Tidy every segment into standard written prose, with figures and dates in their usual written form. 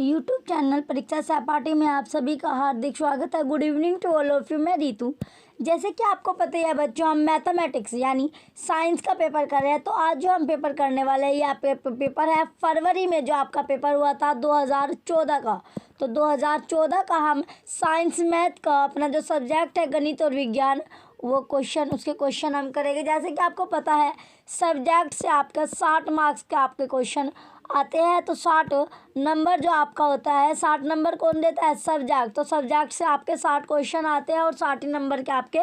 YouTube channel परीक्षा सहपाठी में आप सभी का हार्दिक स्वागत है। Good evening to all of you. मैं रीतू। जैसे कि आपको पता ही है बच्चों, हम मैथमेटिक्स यानी साइंस का पेपर कर रहे हैं। तो आज जो हम पेपर करने वाले हैं यह पेपर है फरवरी में जो आपका पेपर हुआ था 2014 का। तो 2014 का हम साइंस मैथ का अपना जो सब्जेक्ट है गणित और विज्ञान वो उसके क्वेश्चन हम करेंगे। जैसे कि आपको पता है सब्जेक्ट से आपका 60 मार्क्स के आपके क्वेश्चन आते हैं। तो 60 नंबर जो आपका होता है, 60 नंबर कौन देता है? सब्जेक्ट। तो सब्जेक्ट से आपके 60 क्वेश्चन आते हैं और 60 नंबर के आपके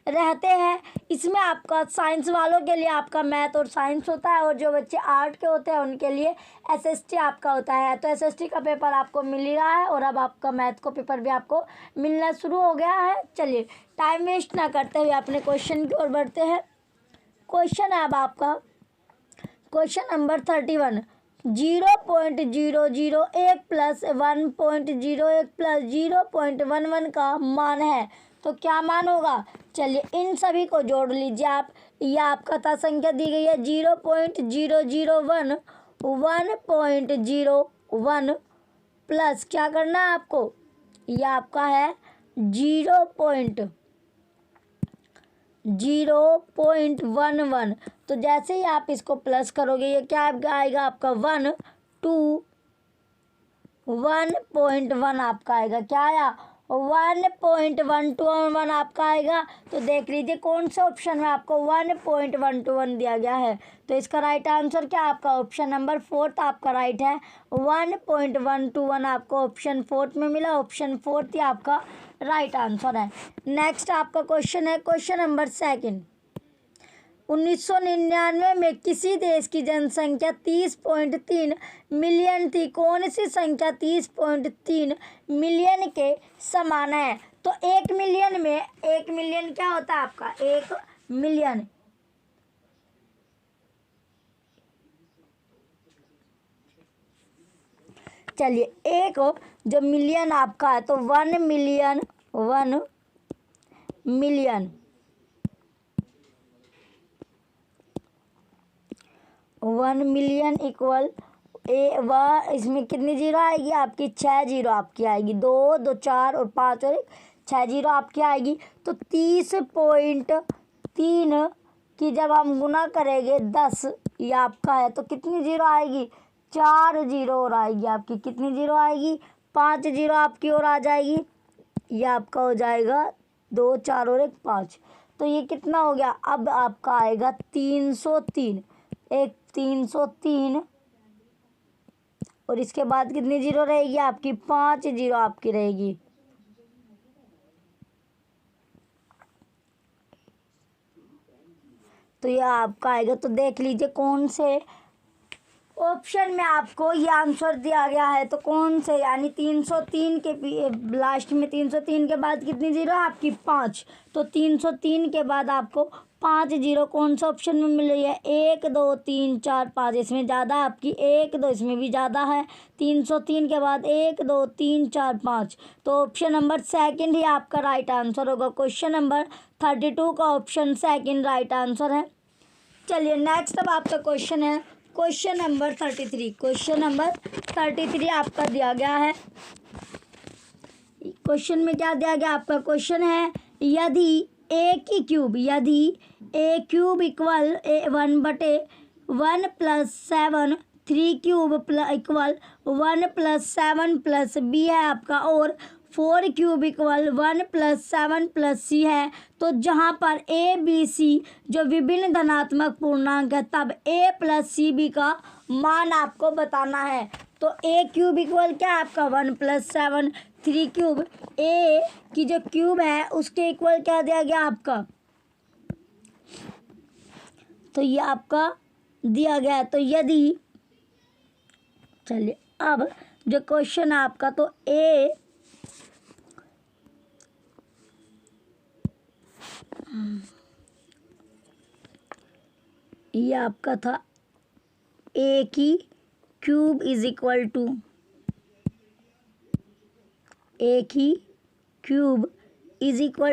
रहते हैं। इसमें आपका साइंस वालों के लिए आपका मैथ और साइंस होता है, और जो बच्चे आर्ट के होते हैं उनके लिए एसएसटी आपका होता है। तो एसएसटी का पेपर आपको मिल ही रहा है और अब आपका मैथ का पेपर भी आपको मिलना शुरू हो गया है। चलिए टाइम वेस्ट ना करते हुए अपने क्वेश्चन की ओर बढ़ते हैं। क्वेश्चन है अब आपका क्वेश्चन नंबर 31। 0.001 प्लस 1.01 प्लस 0.11 का मान है तो क्या मान होगा? चलिए इन सभी को जोड़ लीजिए आप। यह आपका था संख्या दी गई है 0.001 1.01 प्लस क्या करना है आपको? यह आपका है 0.11। तो जैसे ही आप इसको प्लस करोगे ये क्या आएगा आपका 1.1 आपका आएगा। क्या आया? 1.121 आपका आएगा। तो देख लीजिए कौन से ऑप्शन में आपको 1.121 दिया गया है। तो इसका राइट आंसर क्या आपका ऑप्शन नंबर 4 आपका राइट है। 1.121 आपको ऑप्शन 4 में मिला। ऑप्शन 4 ही आपका राइट आंसर है। नेक्स्ट आपका क्वेश्चन है क्वेश्चन नंबर 2। 1999 में किसी देश की जनसंख्या 30.3 मिलियन थी। कौन सी संख्या 30.3 मिलियन के समान है? तो 1 मिलियन में 1 मिलियन क्या होता है आपका? 1 मिलियन चलिए एक जो मिलियन आपका है तो 1 मिलियन 1 मिलियन इक्वल इसमें कितनी जीरो आएगी आपकी? 6 जीरो आपकी आएगी। 2 2 4 और 5 और 6 जीरो आपकी आएगी। तो 30.3 की जब हम गुना करेंगे 10 ये आपका है तो कितनी जीरो आएगी? 4 जीरो और आएगी आपकी। कितनी जीरो आएगी? 5 जीरो आपकी और आ जाएगी। ये आपका हो जाएगा 2 4 और 1 5। तो ये कितना हो गया? अब आपका आएगा 303। एक 303 और इसके बाद कितनी जीरो रहेगी आपकी? 5 जीरो आपकी रहेगी। तो ये आपका आएगा। तो देख लीजिए कौन से ऑप्शन में आपको ये आंसर दिया गया है। तो कौन से यानी 303 के लास्ट में 303 के बाद कितनी जीरो आपकी? 5। तो 303 के बाद आपको 5 जीरो कौन सा ऑप्शन में मिल रही है? 1 2 3 4 5 इसमें ज़्यादा आपकी 1 2 इसमें भी ज़्यादा है। 303 के बाद 1 2 3 4 5 तो ऑप्शन नंबर 2 ही आपका राइट आंसर होगा। क्वेश्चन नंबर 32 का ऑप्शन 2 राइट आंसर है। चलिए नेक्स्ट अब आपका क्वेश्चन है क्वेश्चन नंबर 33। क्वेश्चन नंबर 33 आपका दिया गया है। क्वेश्चन में क्या दिया गया आपका? क्वेश्चन है यदि a cube equal 1/1 plus 7 3 cube equal 1 plus 7 plus b है आपका, और 4 cube equal 1 plus 7 plus c है। तो जहाँ पर a b c जो विभिन्न धनात्मक पूर्णांक है तब a प्लस सी बी का मान आपको बताना है। तो a क्यूब इक्वल क्या आपका? 1 प्लस 7 3 क्यूब a की जो क्यूब है उसके इक्वल क्या दिया गया आपका? तो ये आपका दिया गया है। तो यदि चलिए अब जो क्वेश्चन है आपका तो ये आपका था a की cube is equal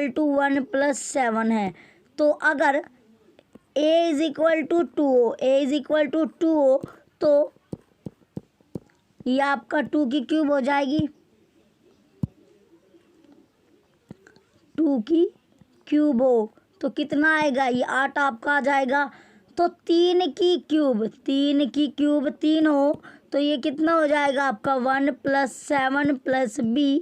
to 1 plus 7 है। तो अगर a इज इक्वल टू 2 हो तो ये आपका 2 की क्यूब हो जाएगी, 2 की क्यूब हो तो कितना आएगा, ये 8 आपका आ जाएगा। तो 3 की क्यूब, 3 की क्यूब 3 हो तो ये कितना हो जाएगा आपका 1 + 7 + b,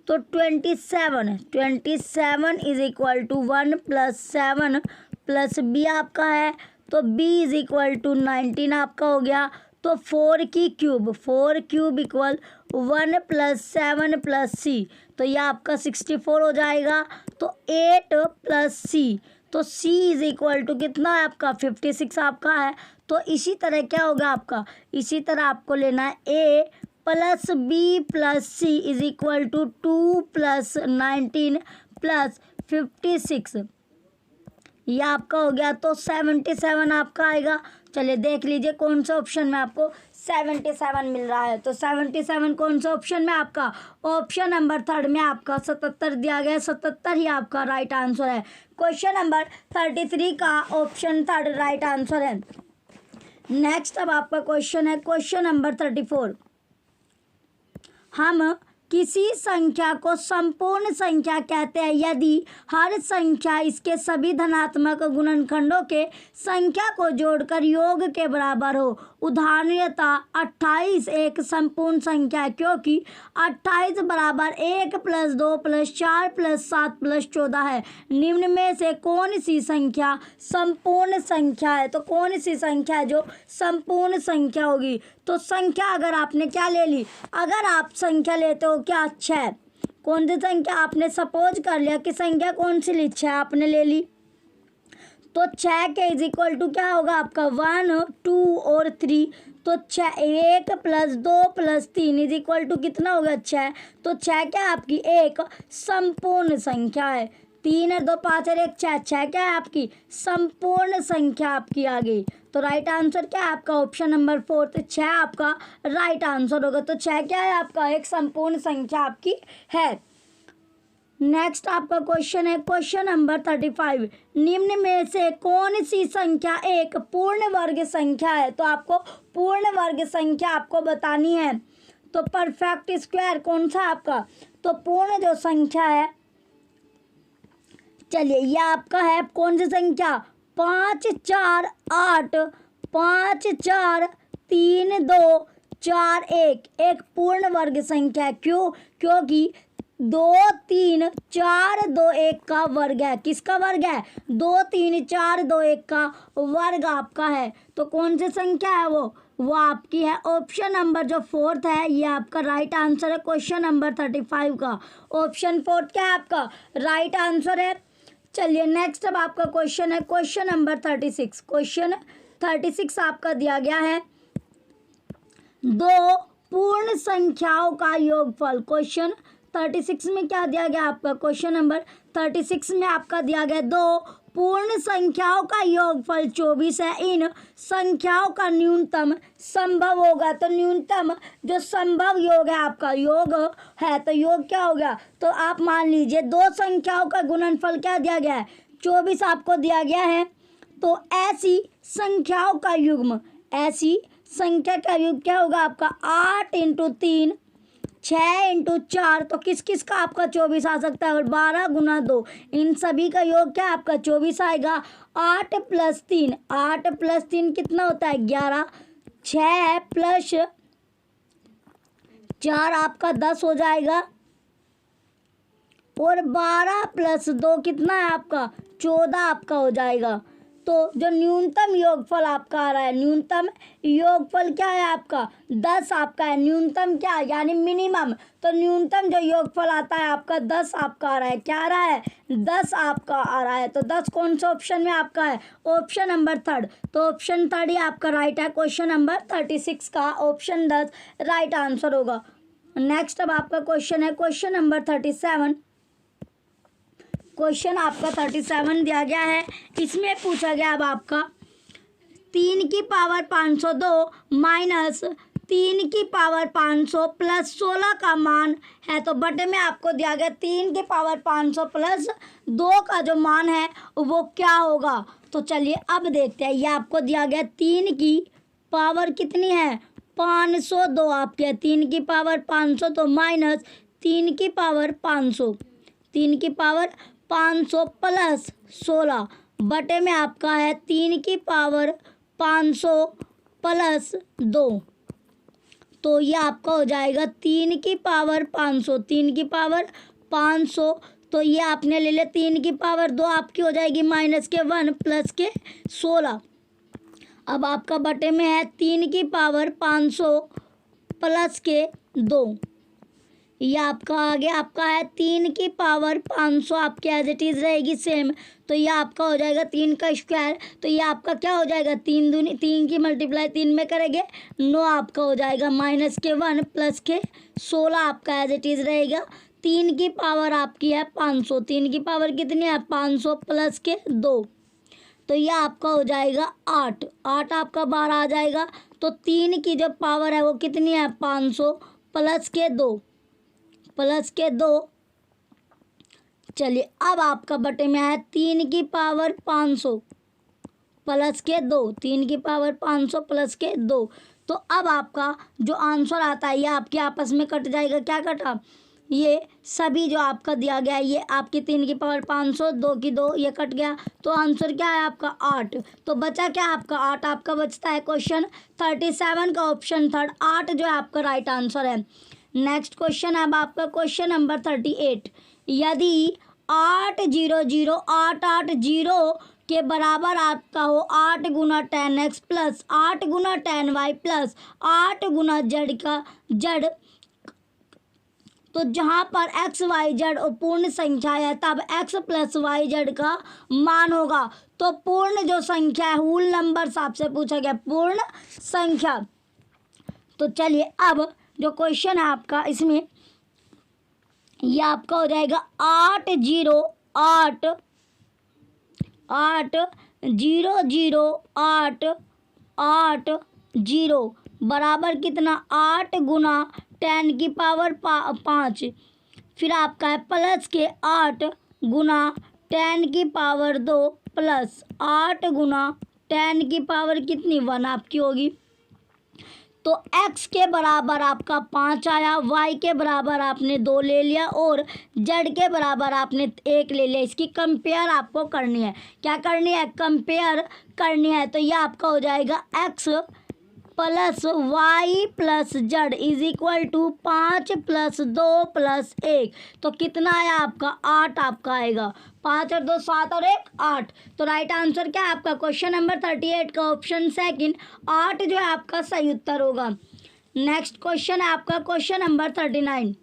तो 27, 27 इज इक्वल टू 1 + 7 + b आपका है, तो b इज इक्वल टू 19 आपका हो गया। तो 4 की क्यूब, 4 क्यूब इक्वल 1 + 7 + c, तो ये आपका 64 हो जाएगा। तो 8 + c, तो c इज इक्वल टू कितना है आपका 56 आपका है। तो इसी तरह क्या होगा आपका, इसी तरह आपको लेना है a + b + c is equal to 2 + 19 + 56, ये आपका हो गया। तो 77 आपका आएगा। चलिए देख लीजिए कौन सा ऑप्शन में आपको 77 मिल रहा है। तो 77 कौन सा ऑप्शन में आपका, ऑप्शन नंबर 3 में आपका 77 दिया गया है, 77 ही आपका राइट आंसर है। क्वेश्चन नंबर 33 का ऑप्शन 3 राइट आंसर है। नेक्स्ट अब आपका क्वेश्चन है क्वेश्चन नंबर 34। हम किसी संख्या को संपूर्ण संख्या कहते हैं यदि हर संख्या इसके सभी धनात्मक गुणनखंडों के संख्या को जोड़कर योग के बराबर हो। उदाहरणतः 28 एक संपूर्ण संख्या है क्योंकि 28 बराबर 1 + 2 + 4 + 7 + 14 है। निम्न में से कौन सी संख्या संपूर्ण संख्या है, तो कौन सी संख्या है जो संपूर्ण संख्या होगी। तो संख्या अगर आपने क्या ले ली, अगर आप संख्या लेते हो क्या 6, कौन सी संख्या आपने सपोज कर लिया कि संख्या कौन सी ली, 6 आपने ले ली, तो 6 के इज इक्वल टू क्या होगा आपका 1 2 और 3, तो 6 1 + 2 + 3 इज इक्वल टू कितना होगा 6। तो 6 क्या है आपकी एक संपूर्ण संख्या है, 3 और 2 5 और 1 6, 6 क्या है आपकी संपूर्ण संख्या आपकी आ गई। तो राइट आंसर क्या है आपका ऑप्शन नंबर 4, तो 6 आपका राइट आंसर होगा। तो 6 क्या है आपका एक संपूर्ण संख्या आपकी है। नेक्स्ट आपका क्वेश्चन है क्वेश्चन नंबर 35। निम्न में से कौन सी संख्या एक पूर्ण वर्ग संख्या है, तो आपको पूर्ण वर्ग संख्या आपको बतानी है। तो परफेक्ट स्क्वायर कौन सा आपका, तो पूर्ण जो संख्या है, चलिए यह आपका है कौन सी संख्या 5 4 8 5 4 3 2 4 1 एक पूर्ण वर्ग संख्या है। क्यों, क्योंकि 2 3 4 2 1 का वर्ग है, किसका वर्ग है 2 3 4 2 1 का वर्ग आपका है। तो कौन सी संख्या है वो आपकी है ऑप्शन नंबर जो 4 है, ये आपका राइट आंसर है क्वेश्चन नंबर 35 का। ऑप्शन 4 क्या है आपका राइट आंसर है। चलिए नेक्स्ट अब आपका क्वेश्चन है क्वेश्चन नंबर 36। क्वेश्चन 36 आपका दिया गया है दो पूर्ण संख्याओं का योगफल। क्वेश्चन 36 में क्या दिया गया आपका, क्वेश्चन नंबर 36 में आपका दिया गया दो पूर्ण संख्याओं का योगफल 24 है, इन संख्याओं का न्यूनतम संभव होगा। तो न्यूनतम जो संभव योग है आपका योग है, तो योग क्या हो गया, तो आप मान लीजिए दो संख्याओं का गुणनफल क्या दिया गया है 24 आपको दिया गया है। तो ऐसी संख्याओं का युग्म, ऐसी संख्या का युग्म क्या होगा आपका 8 × 3 6 × 4, तो किस किस का आपका 24 आ सकता है, और 12 × 2 इन सभी का योग क्या आपका 24 आएगा। 8 + 3 8 + 3 कितना होता है 11, 6 + 4 आपका 10 हो जाएगा, और 12 + 2 कितना है आपका 14 आपका हो जाएगा। तो जो न्यूनतम योगफल आपका आ रहा है, न्यूनतम योगफल क्या है आपका 10 आपका है। न्यूनतम क्या यानी मिनिमम, तो न्यूनतम जो योगफल आता है आपका 10 आपका आ रहा है। क्या आ रहा है 10 आपका आ रहा है। तो 10 कौन सा ऑप्शन में आपका है ऑप्शन नंबर 3। तो ऑप्शन 3 ही आपका राइट है क्वेश्चन नंबर 36 का ऑप्शन 10 राइट आंसर होगा। नेक्स्ट अब आपका क्वेश्चन है क्वेश्चन नंबर 37। क्वेश्चन आपका 37 दिया गया है, इसमें पूछा गया अब आपका 3 की पावर 502 माइनस 3 की पावर 500 प्लस 16 का मान है। तो बटे में आपको दिया गया 3 की पावर 500 प्लस 2 का जो मान है वो क्या होगा। तो चलिए अब देखते हैं, ये आपको दिया गया 3 की पावर कितनी है 502 आपके 3 की पावर 500 तो माइनस 3 की पावर 500, 3 की पावर 500 प्लस 16 बटे में आपका है 3 की पावर 500 प्लस 2, तो ये आपका हो जाएगा 3 की पावर 500, 3 की पावर 500, तो ये आपने ले लिया 3 की पावर 2 आपकी हो जाएगी माइनस के 1 प्लस के 16। अब आपका बटे में है 3 की पावर 500 प्लस के 2, ये आपका आ गया, आपका है 3 की पावर 500 आपके एज इट इज़ रहेगी सेम, तो ये आपका हो जाएगा 3 का स्क्वायर, तो ये आपका क्या हो जाएगा 3 दूनी 3 की मल्टीप्लाई 3 में करेंगे 9 आपका हो जाएगा माइनस के 1 प्लस के 16 आपका एज इट इज़ रहेगा। 3 की पावर आपकी है 500, 3 की पावर कितनी है 500 प्लस के 2, तो ये आपका हो जाएगा 8, 8 आपका बाहर आ जाएगा, तो 3 की जो पावर है वो कितनी है 500 प्लस के 2, प्लस के 2। चलिए अब आपका बटे में है 3 की पावर 500 प्लस के 2, 3 की पावर 500 प्लस के 2, तो अब आपका जो आंसर आता है ये आपके आपस में कट जाएगा, क्या कटा, ये सभी जो आपका दिया गया है ये आपकी 3 की पावर 500 2 की 2 ये कट गया, तो आंसर क्या है आपका 8, तो बचा क्या आपका 8 आपका बचता है। क्वेश्चन 37 का ऑप्शन थर्ड 8 जो है आपका राइट आंसर है। नेक्स्ट क्वेश्चन अब आपका क्वेश्चन नंबर 38, यदि 800 के बराबर आपका हो 8 गुना 10x प्लस 8 गुना 10y प्लस 8 गुना z का z, तो जहाँ पर x y z पूर्ण संख्या है तब x प्लस वाई जेड का मान होगा, तो पूर्ण जो संख्या है होल नंबर आपसे पूछा गया पूर्ण संख्या। तो चलिए अब जो क्वेश्चन है आपका इसमें ये आपका हो जाएगा 8 बराबर कितना 8 गुना 10 की पावर 5, फिर आपका है प्लस के 8 गुना 10 की पावर 2 प्लस 8 गुना 10 की पावर कितनी 1 आपकी होगी, तो x के बराबर आपका 5 आया, y के बराबर आपने 2 ले लिया और z के बराबर आपने 1 ले लिया। इसकी कंपेयर आपको करनी है, क्या करनी है कंपेयर करनी है, तो ये आपका हो जाएगा x plus y plus z is equal to 5 plus 2 plus 1, तो कितना आया आपका 8 आपका आएगा, 5 और 2 7 और 1 8, तो राइट आंसर क्या है आपका क्वेश्चन नंबर 38 का ऑप्शन सेकंड 8 जो है आपका सही उत्तर होगा। नेक्स्ट क्वेश्चन है आपका क्वेश्चन नंबर 39,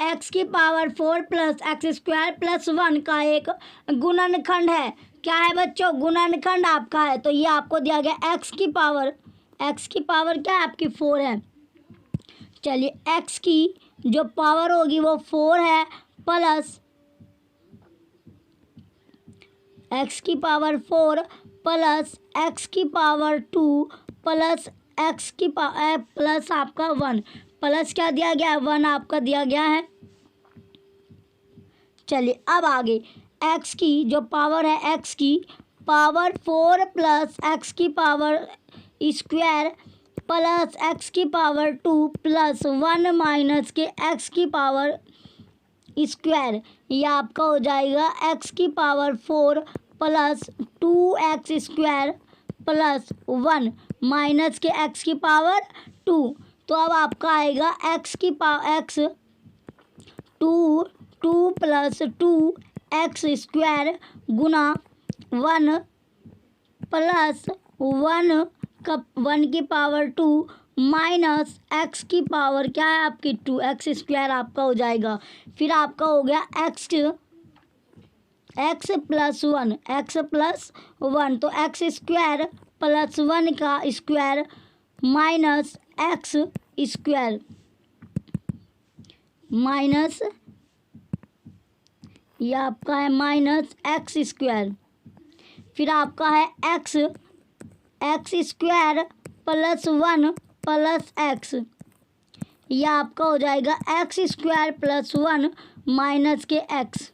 एक्स की power 4 plus x square plus 1 का एक गुणनखंड है, क्या है बच्चों गुणनखंड आपका है, तो ये आपको दिया गया एक्स की पावर क्या है आपकी 4 है। चलिए x की जो पावर होगी वो 4 है प्लस x की पावर 4 प्लस x की पावर 2 प्लस x की पावर प्लस आपका 1, प्लस क्या दिया गया 1 आपका दिया गया है। चलिए अब आगे x की जो पावर है x की पावर 4 प्लस x की पावर स्क्वायर प्लस x की पावर 2 प्लस 1 माइनस के x की पावर स्क्वायर, ये आपका हो जाएगा x की power 4 plus 2x square plus 1 minus के x की पावर 2, तो अब आपका आएगा x की power x 2 plus 2x square गुना 1 प्लस 1 की पावर 2 माइनस एक्स की पावर क्या है आपकी 2x स्क्वायर आपका हो जाएगा, फिर आपका हो गया x प्लस 1 तो x स्क्वायर प्लस 1 का square minus x square minus ये आपका है माइनस एक्स स्क्वायर, फिर आपका है x square plus 1 plus x, यह आपका हो जाएगा एक्स स्क्वायर प्लस 1 माइनस के एक्स,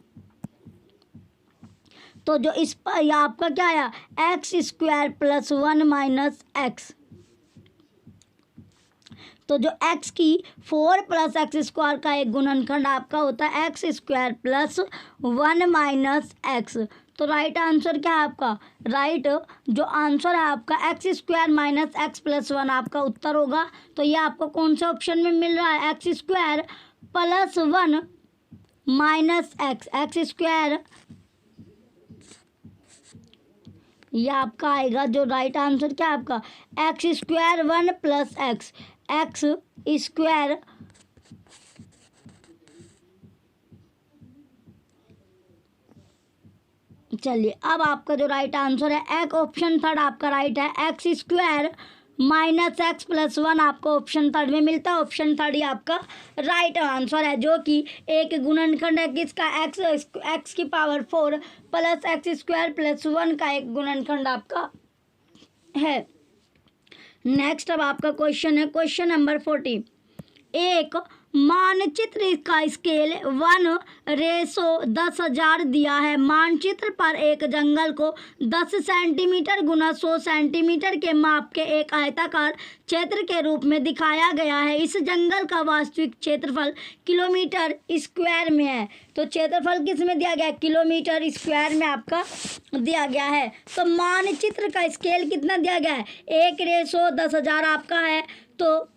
तो जो इस पर यह आपका क्या आया x square plus 1 minus x, तो जो x की 4 प्लस एक्स स्क्वायर का एक गुणनखंड आपका होता है x square plus 1 minus x. तो राइट आंसर क्या है आपका? राइट जो आंसर है आपका x square minus x plus 1 आपका उत्तर होगा। तो ये आपको कौन से ऑप्शन में मिल रहा है? X square plus 1 minus x, x square, ये आपका आएगा जो राइट आंसर क्या है आपका? X square 1 plus x, x square चलिए अब आपका जो राइट आंसर है एक ऑप्शन थर्ड आपका राइट है, x square minus x plus 1 आपको ऑप्शन थर्ड में मिलता है। ऑप्शन थर्ड ही आपका राइट आंसर है, जो कि एक गुणनखंड है किसका? एक्स की power 4 plus x square plus 1 का एक गुणनखंड आपका है। नेक्स्ट अब आपका क्वेश्चन है क्वेश्चन नंबर 40। एक मानचित्र का स्केल 1:10,000 दिया है। मानचित्र पर एक जंगल को 10 सेंटीमीटर गुना 100 सेंटीमीटर के माप के एक आयताकार क्षेत्र के रूप में दिखाया गया है। इस जंगल का वास्तविक क्षेत्रफल किलोमीटर स्क्वायर में है। तो क्षेत्रफल किस में दिया गया है? किलोमीटर स्क्वायर में आपका दिया गया है। तो मानचित्र का स्केल कितना दिया गया है? 1:10,000 आपका है। तो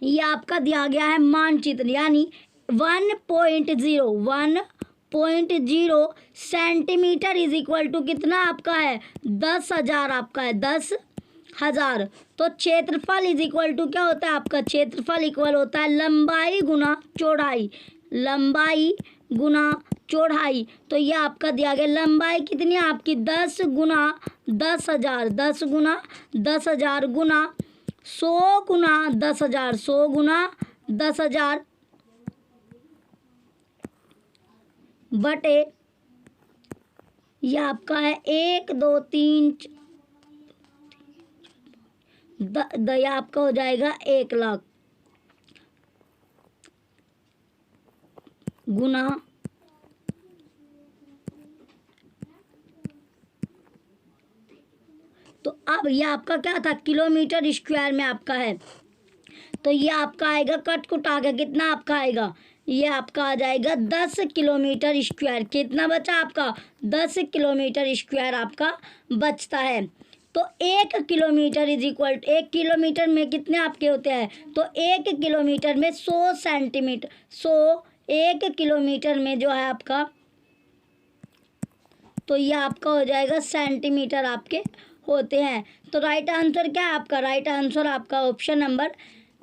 ये आपका दिया गया है मानचित्र, यानी 1.0 सेंटीमीटर इज इक्वल टू कितना आपका है? 10,000 आपका है, 10,000। तो क्षेत्रफल इज इक्वल टू क्या होता है आपका? क्षेत्रफल इक्वल होता है लंबाई गुना चौड़ाई, लंबाई गुना चौड़ाई। तो ये आपका दिया गया लंबाई कितनी है आपकी? 10 गुना 10,000, 10 गुना 10,000 गुना 100 गुना 10,000, 100 गुना 10,000 बटे ये आपका है 1 2 3 ये आपका हो जाएगा 1,00,000 गुना तो अब ये आपका क्या था? किलोमीटर स्क्वायर में आपका है। तो ये आपका आएगा कट कुटा के कितना आपका आएगा? ये आपका आ जाएगा 10 किलोमीटर स्क्वायर। कितना बचा आपका? 10 किलोमीटर स्क्वायर आपका बचता है। तो 1 किलोमीटर इज इक्वल 1 किलोमीटर में कितने आपके होते हैं? तो 1 किलोमीटर में 100 सेंटीमीटर, 1 किलोमीटर में जो है आपका, तो ये आपका हो जाएगा सेंटीमीटर आपके होते हैं। तो राइट आंसर क्या है आपका? राइट आंसर आपका ऑप्शन नंबर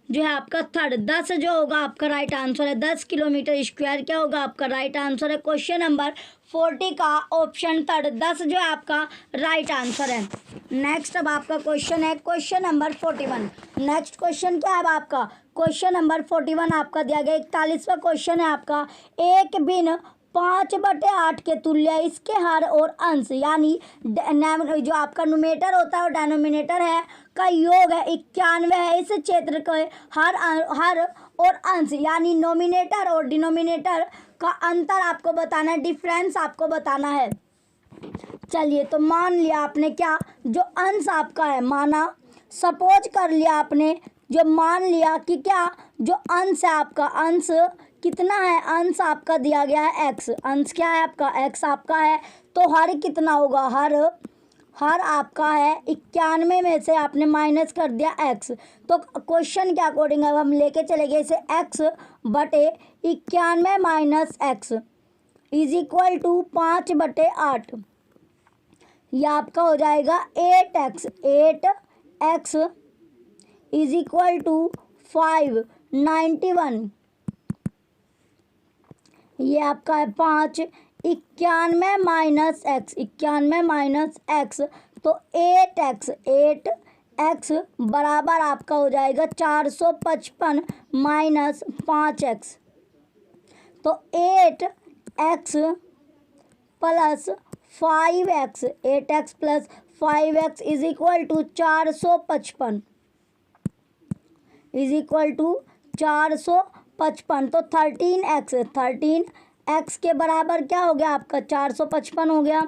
जो है आपका थर्ड 10 जो होगा आपका राइट आंसर है। 10 किलोमीटर स्क्वायर क्या होगा आपका? राइट आंसर है क्वेश्चन नंबर 40 का ऑप्शन थर्ड 10 जो है आपका राइट आंसर है। नेक्स्ट अब आपका क्वेश्चन है क्वेश्चन नंबर 41। नेक्स्ट क्वेश्चन क्या है आपका? क्वेश्चन नंबर 41 आपका दिया गया 41वां क्वेश्चन है आपका। एक भिन्न 5/8 के तुल्य इसके हर और अंश, यानी जो आपका न्यूमेटर होता है और डेनोमिनेटर है का योग है 91 है। इस क्षेत्र के हर और अंश, यानी नोमिनेटर और डिनोमिनेटर का अंतर आपको बताना है, डिफरेंस आपको बताना है। चलिए तो मान लिया आपने क्या? जो अंश आपका है माना, सपोज कर लिया आपने, जो मान लिया कि क्या जो अंश है आपका, अंश कितना है? अंश आपका दिया गया है एक्स, अंश क्या है आपका? एक्स आपका है। तो हर कितना होगा? हर आपका है 91 में से आपने माइनस कर दिया एक्स। तो क्वेश्चन के अकॉर्डिंग अब हम लेके चले गए इसे एक्स बटे 91 minus x is equal to 5/8। यह आपका हो जाएगा 8x इज इक्वल टू 591। ये आपका है 5, 91 माइनस एक्स, तो 8x बराबर आपका हो जाएगा 455 माइनस 5x। तो 8x plus 5x, 8x plus 5x is equal to 455 is equal to 455। तो 13x के बराबर क्या हो गया आपका? 455 हो गया।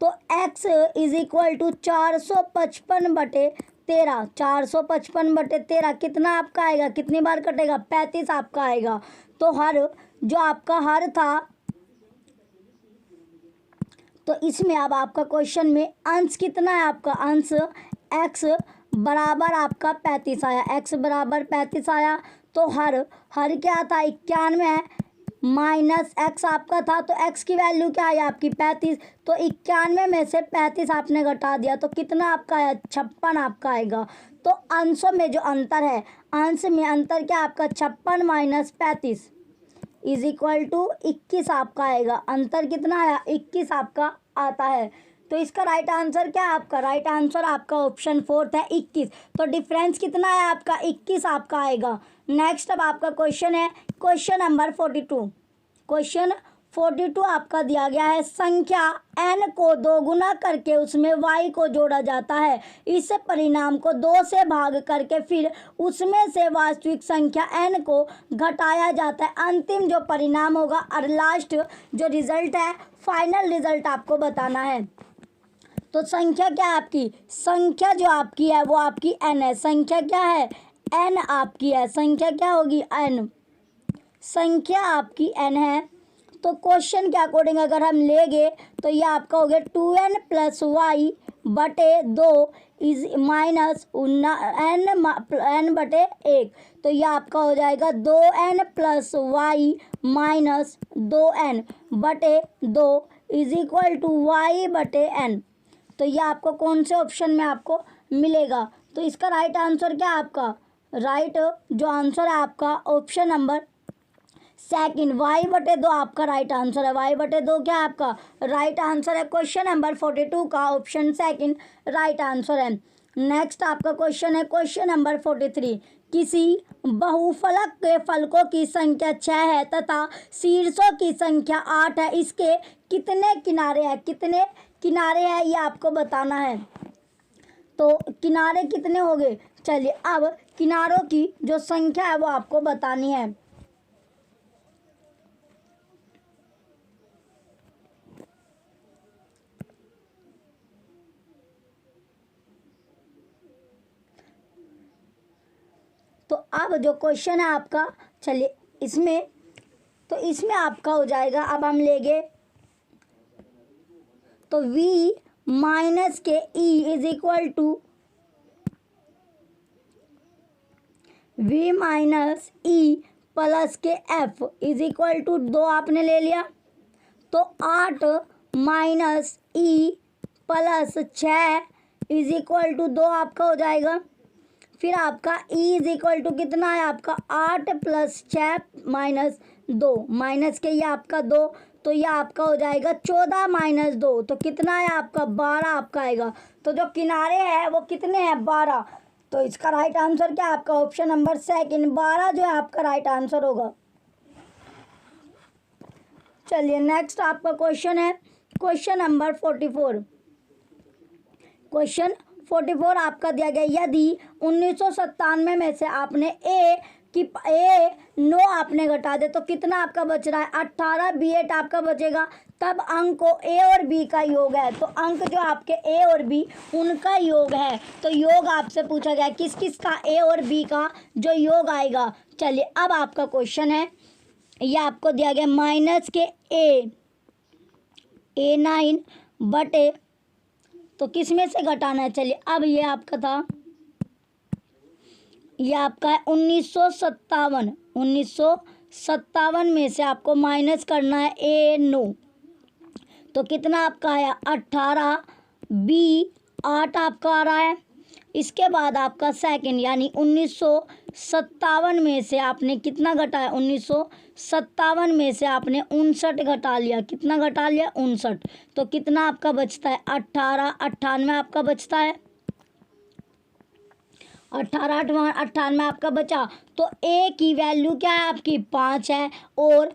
तो x इज इक्वल टू 455 बटे 13, 455/13 कितना आपका आएगा, कितनी बार कटेगा, 35 आपका आएगा। तो हर जो आपका हर था, तो इसमें अब आपका क्वेश्चन में अंश कितना है, आपका अंश x बराबर आपका 35 आया, x बराबर 35 आया। तो हर क्या था, 91 है, माइनस x आपका था, तो x की वैल्यू क्या आई आपकी 35। तो 91 में से 35 आपने घटा दिया तो कितना आपका है, 56 आपका आएगा। तो अंशों में जो अंतर है, अंश में अंतर क्या आपका 56 माइनस 35 इज इक्वल टू 21 आपका आएगा। अंतर कितना आया, 21 आपका आता है। तो इसका राइट आंसर क्या है आपका, राइट आंसर आपका ऑप्शन 4 है 21। तो डिफरेंस कितना है आपका, 21 आपका आएगा। नेक्स्ट अब आपका क्वेश्चन है क्वेश्चन नंबर 42। क्वेश्चन 42 आपका दिया गया है, संख्या n को 2 गुना करके उसमें y को जोड़ा जाता है। इस परिणाम को 2 से भाग करके फिर उसमें से वास्तविक संख्या n को घटाया जाता है। अंतिम जो परिणाम होगा और लास्ट जो रिजल्ट है, फाइनल रिजल्ट आपको बताना है। तो संख्या क्या है आपकी, संख्या जो आपकी है वो आपकी n है। संख्या क्या है, n आपकी है। संख्या क्या होगी, n। संख्या आपकी n है। तो क्वेश्चन के अकॉर्डिंग अगर हम लेंगे तो ये आपका हो गया 2n प्लस वाई बटे 2 इज माइनस n बटे 1। तो ये आपका हो जाएगा 2n plus Y minus 2n बटे 2 इज इक्वल टू वाई बटे n। तो ये आपको कौन से ऑप्शन में आपको मिलेगा। तो इसका राइट आंसर क्या है आपका, राइट जो आंसर है आपका ऑप्शन नंबर सेकंड, y बटे 2 आपका राइट आंसर है। y बटे 2 क्या है आपका राइट आंसर है। क्वेश्चन नंबर 42 का ऑप्शन सेकंड राइट आंसर है। नेक्स्ट आपका क्वेश्चन है क्वेश्चन नंबर 43। किसी बहुफलक के फलकों की संख्या 6 है तथा शीर्षों की संख्या 8 है, इसके कितने किनारे हैं, कितने किनारे हैं ये आपको बताना है। तो किनारे कितने हो गए, चलिए अब किनारों की जो संख्या है वो आपको बतानी है। तो अब जो क्वेश्चन है आपका, चलिए इसमें तो इसमें आपका हो जाएगा, अब हम लेंगे तो v minus k e is equal to v minus e plus k f is equal to 2 आपने ले लिया। तो 8 minus e plus 6 is equal to 2 आपका हो जाएगा। फिर आपका e इज इक्वल टू कितना है आपका 8 प्लस 6 माइनस 2, माइनस के ये आपका 2, तो ये आपका हो जाएगा 14 माइनस 2, तो कितना है आपका 12 आपका आएगा। तो जो किनारे हैं वो कितने हैं 12। तो इसका राइट आंसर क्या है आपका ऑप्शन नंबर सेकंड, 12 जो है आपका राइट आंसर होगा। चलिए नेक्स्ट आपका क्वेश्चन है क्वेश्चन नंबर 44। क्वेश्चन 44 आपका दिया गया, यदि 1997 में से आपने ए 9 आपने घटा दे तो कितना आपका बच रहा है, 18 B8 आपका बचेगा। तब अंक को ए और बी का योग है, तो अंक जो आपके ए और बी उनका योग है। तो योग आपसे पूछा गया किस किस का, ए और बी का जो योग आएगा। चलिए अब आपका क्वेश्चन है, ये आपको दिया गया माइनस के A9 बटे, तो किस में से घटाना है। चलिए अब ये आपका था, ये आपका है 1957 में से आपको माइनस करना है A9, तो कितना आपका आया 18 B8 आपका आ रहा है। इसके बाद आपका सेकंड यानी 1957 में से आपने कितना घटाया, 1957 में से आपने 59 घटा लिया। कितना घटा लिया 59, तो कितना आपका बचता है 18, 98 आपका बचता है। 18 98 आपका बचा। तो ए की वैल्यू क्या है आपकी 5 है, और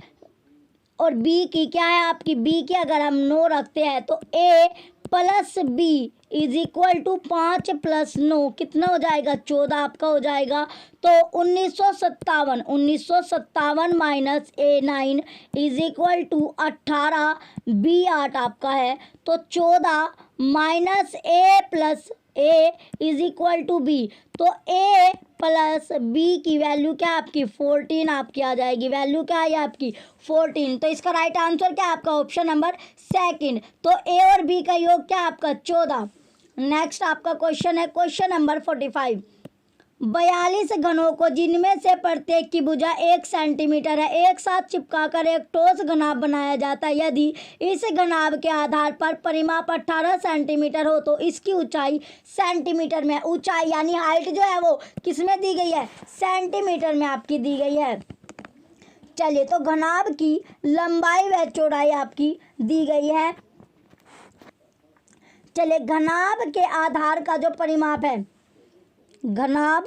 बी की क्या है आपकी, बी की अगर हम 9 रखते हैं तो ए plus B is equal to 5 plus 9 कितना हो जाएगा 14 आपका हो जाएगा। तो 1957 minus A9 is equal to 18 B8 आपका है। तो 14 minus a plus a is equal to b, तो ए प्लस बी की वैल्यू क्या आपकी 14 आपकी आ जाएगी। वैल्यू क्या है आपकी 14। तो इसका राइट आंसर क्या आपका ऑप्शन नंबर सेकंड। तो ए और बी का योग क्या आपका 14। नेक्स्ट आपका क्वेश्चन है क्वेश्चन नंबर 45। 42 घनों को जिनमें से प्रत्येक की भुजा 1 सेंटीमीटर है एक साथ चिपकाकर एक ठोस घनाभ बनाया जाता है। यदि इस घनाभ के आधार पर परिमाप 18 सेंटीमीटर हो तो इसकी ऊंचाई सेंटीमीटर में, ऊंचाई यानी हाइट जो है वो किसमें दी गई है, सेंटीमीटर में आपकी दी गई है। चलिए, तो घनाभ की लंबाई व चौड़ाई आपकी दी गई है। चलिए, घनाभ के आधार का जो परिमाप है, घनाभ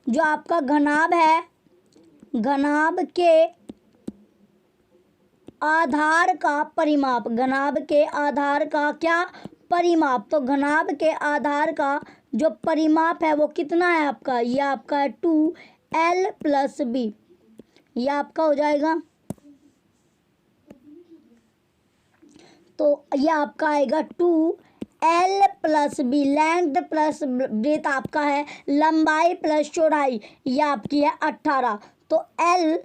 जो आपका घनाभ है, घनाभ के आधार का परिमाप, घनाभ के आधार का क्या परिमाप, तो घनाभ के आधार का जो परिमाप है वो कितना है आपका, ये आपका है 2l प्लस बी, ये आपका हो जाएगा। तो ये आपका आएगा 2l plus b, length plus breadth आपका है, लंबाई प्लस चौड़ाई ये आपकी है 18। तो l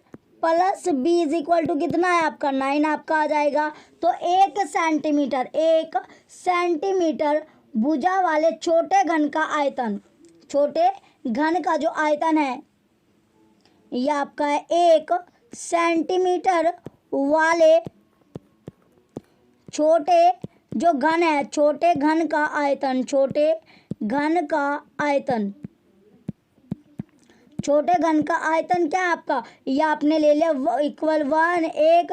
plus B is equal to कितना है आपका 9 आपका आ जाएगा। तो 1 सेंटीमीटर भुजा वाले छोटे घन का आयतन, छोटे घन का जो आयतन है ये आपका है 1 सेंटीमीटर वाले छोटे जो घन है, छोटे घन का आयतन, छोटे घन का आयतन, छोटे घन का आयतन क्या है आपका, ये आपने ले लिया इक्वल 1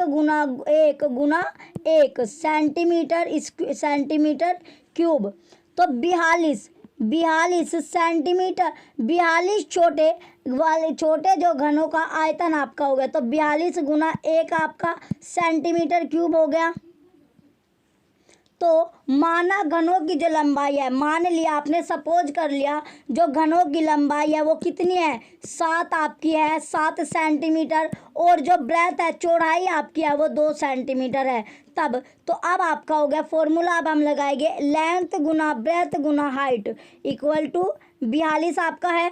1 सेंटीमीटर क्यूब। तो 42 सेंटीमीटर, 42 छोटे जो घनों का आयतन आपका हो गया। तो 42 गुना 1 आपका सेंटीमीटर क्यूब हो गया। तो माना घनों की जो लंबाई है, मान लिया आपने, सपोज कर लिया जो घनों की लंबाई है वो कितनी है 7 आपकी है, 7 सेंटीमीटर, और जो ब्रेथ है, चौड़ाई आपकी है वो 2 सेंटीमीटर है। तब तो अब आपका हो गया फॉर्मूला, अब हम लगाएंगे लेंथ गुना ब्रेथ गुना हाइट इक्वल टू 42 आपका है।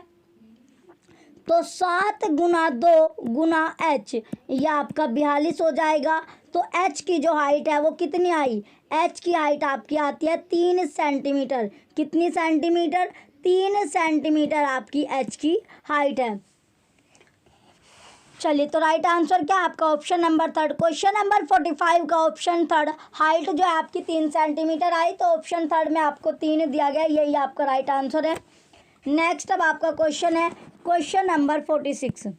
तो 7 गुना 2 गुना h, ये आपका 42 हो जाएगा। तो h की जो हाइट है वो कितनी आई, h की हाइट आपकी आती है 3 सेंटीमीटर। कितनी सेंटीमीटर, 3 सेंटीमीटर आपकी h की हाइट है। चलिए, तो राइट आंसर क्या आपका option number third. Question number 45 का ऑप्शन थर्ड, हाइट जो है आपकी 3 सेंटीमीटर आई, तो ऑप्शन थर्ड में आपको 3 दिया गया, यही आपका राइट आंसर है। नेक्स्ट अब आपका क्वेश्चन है question number 46।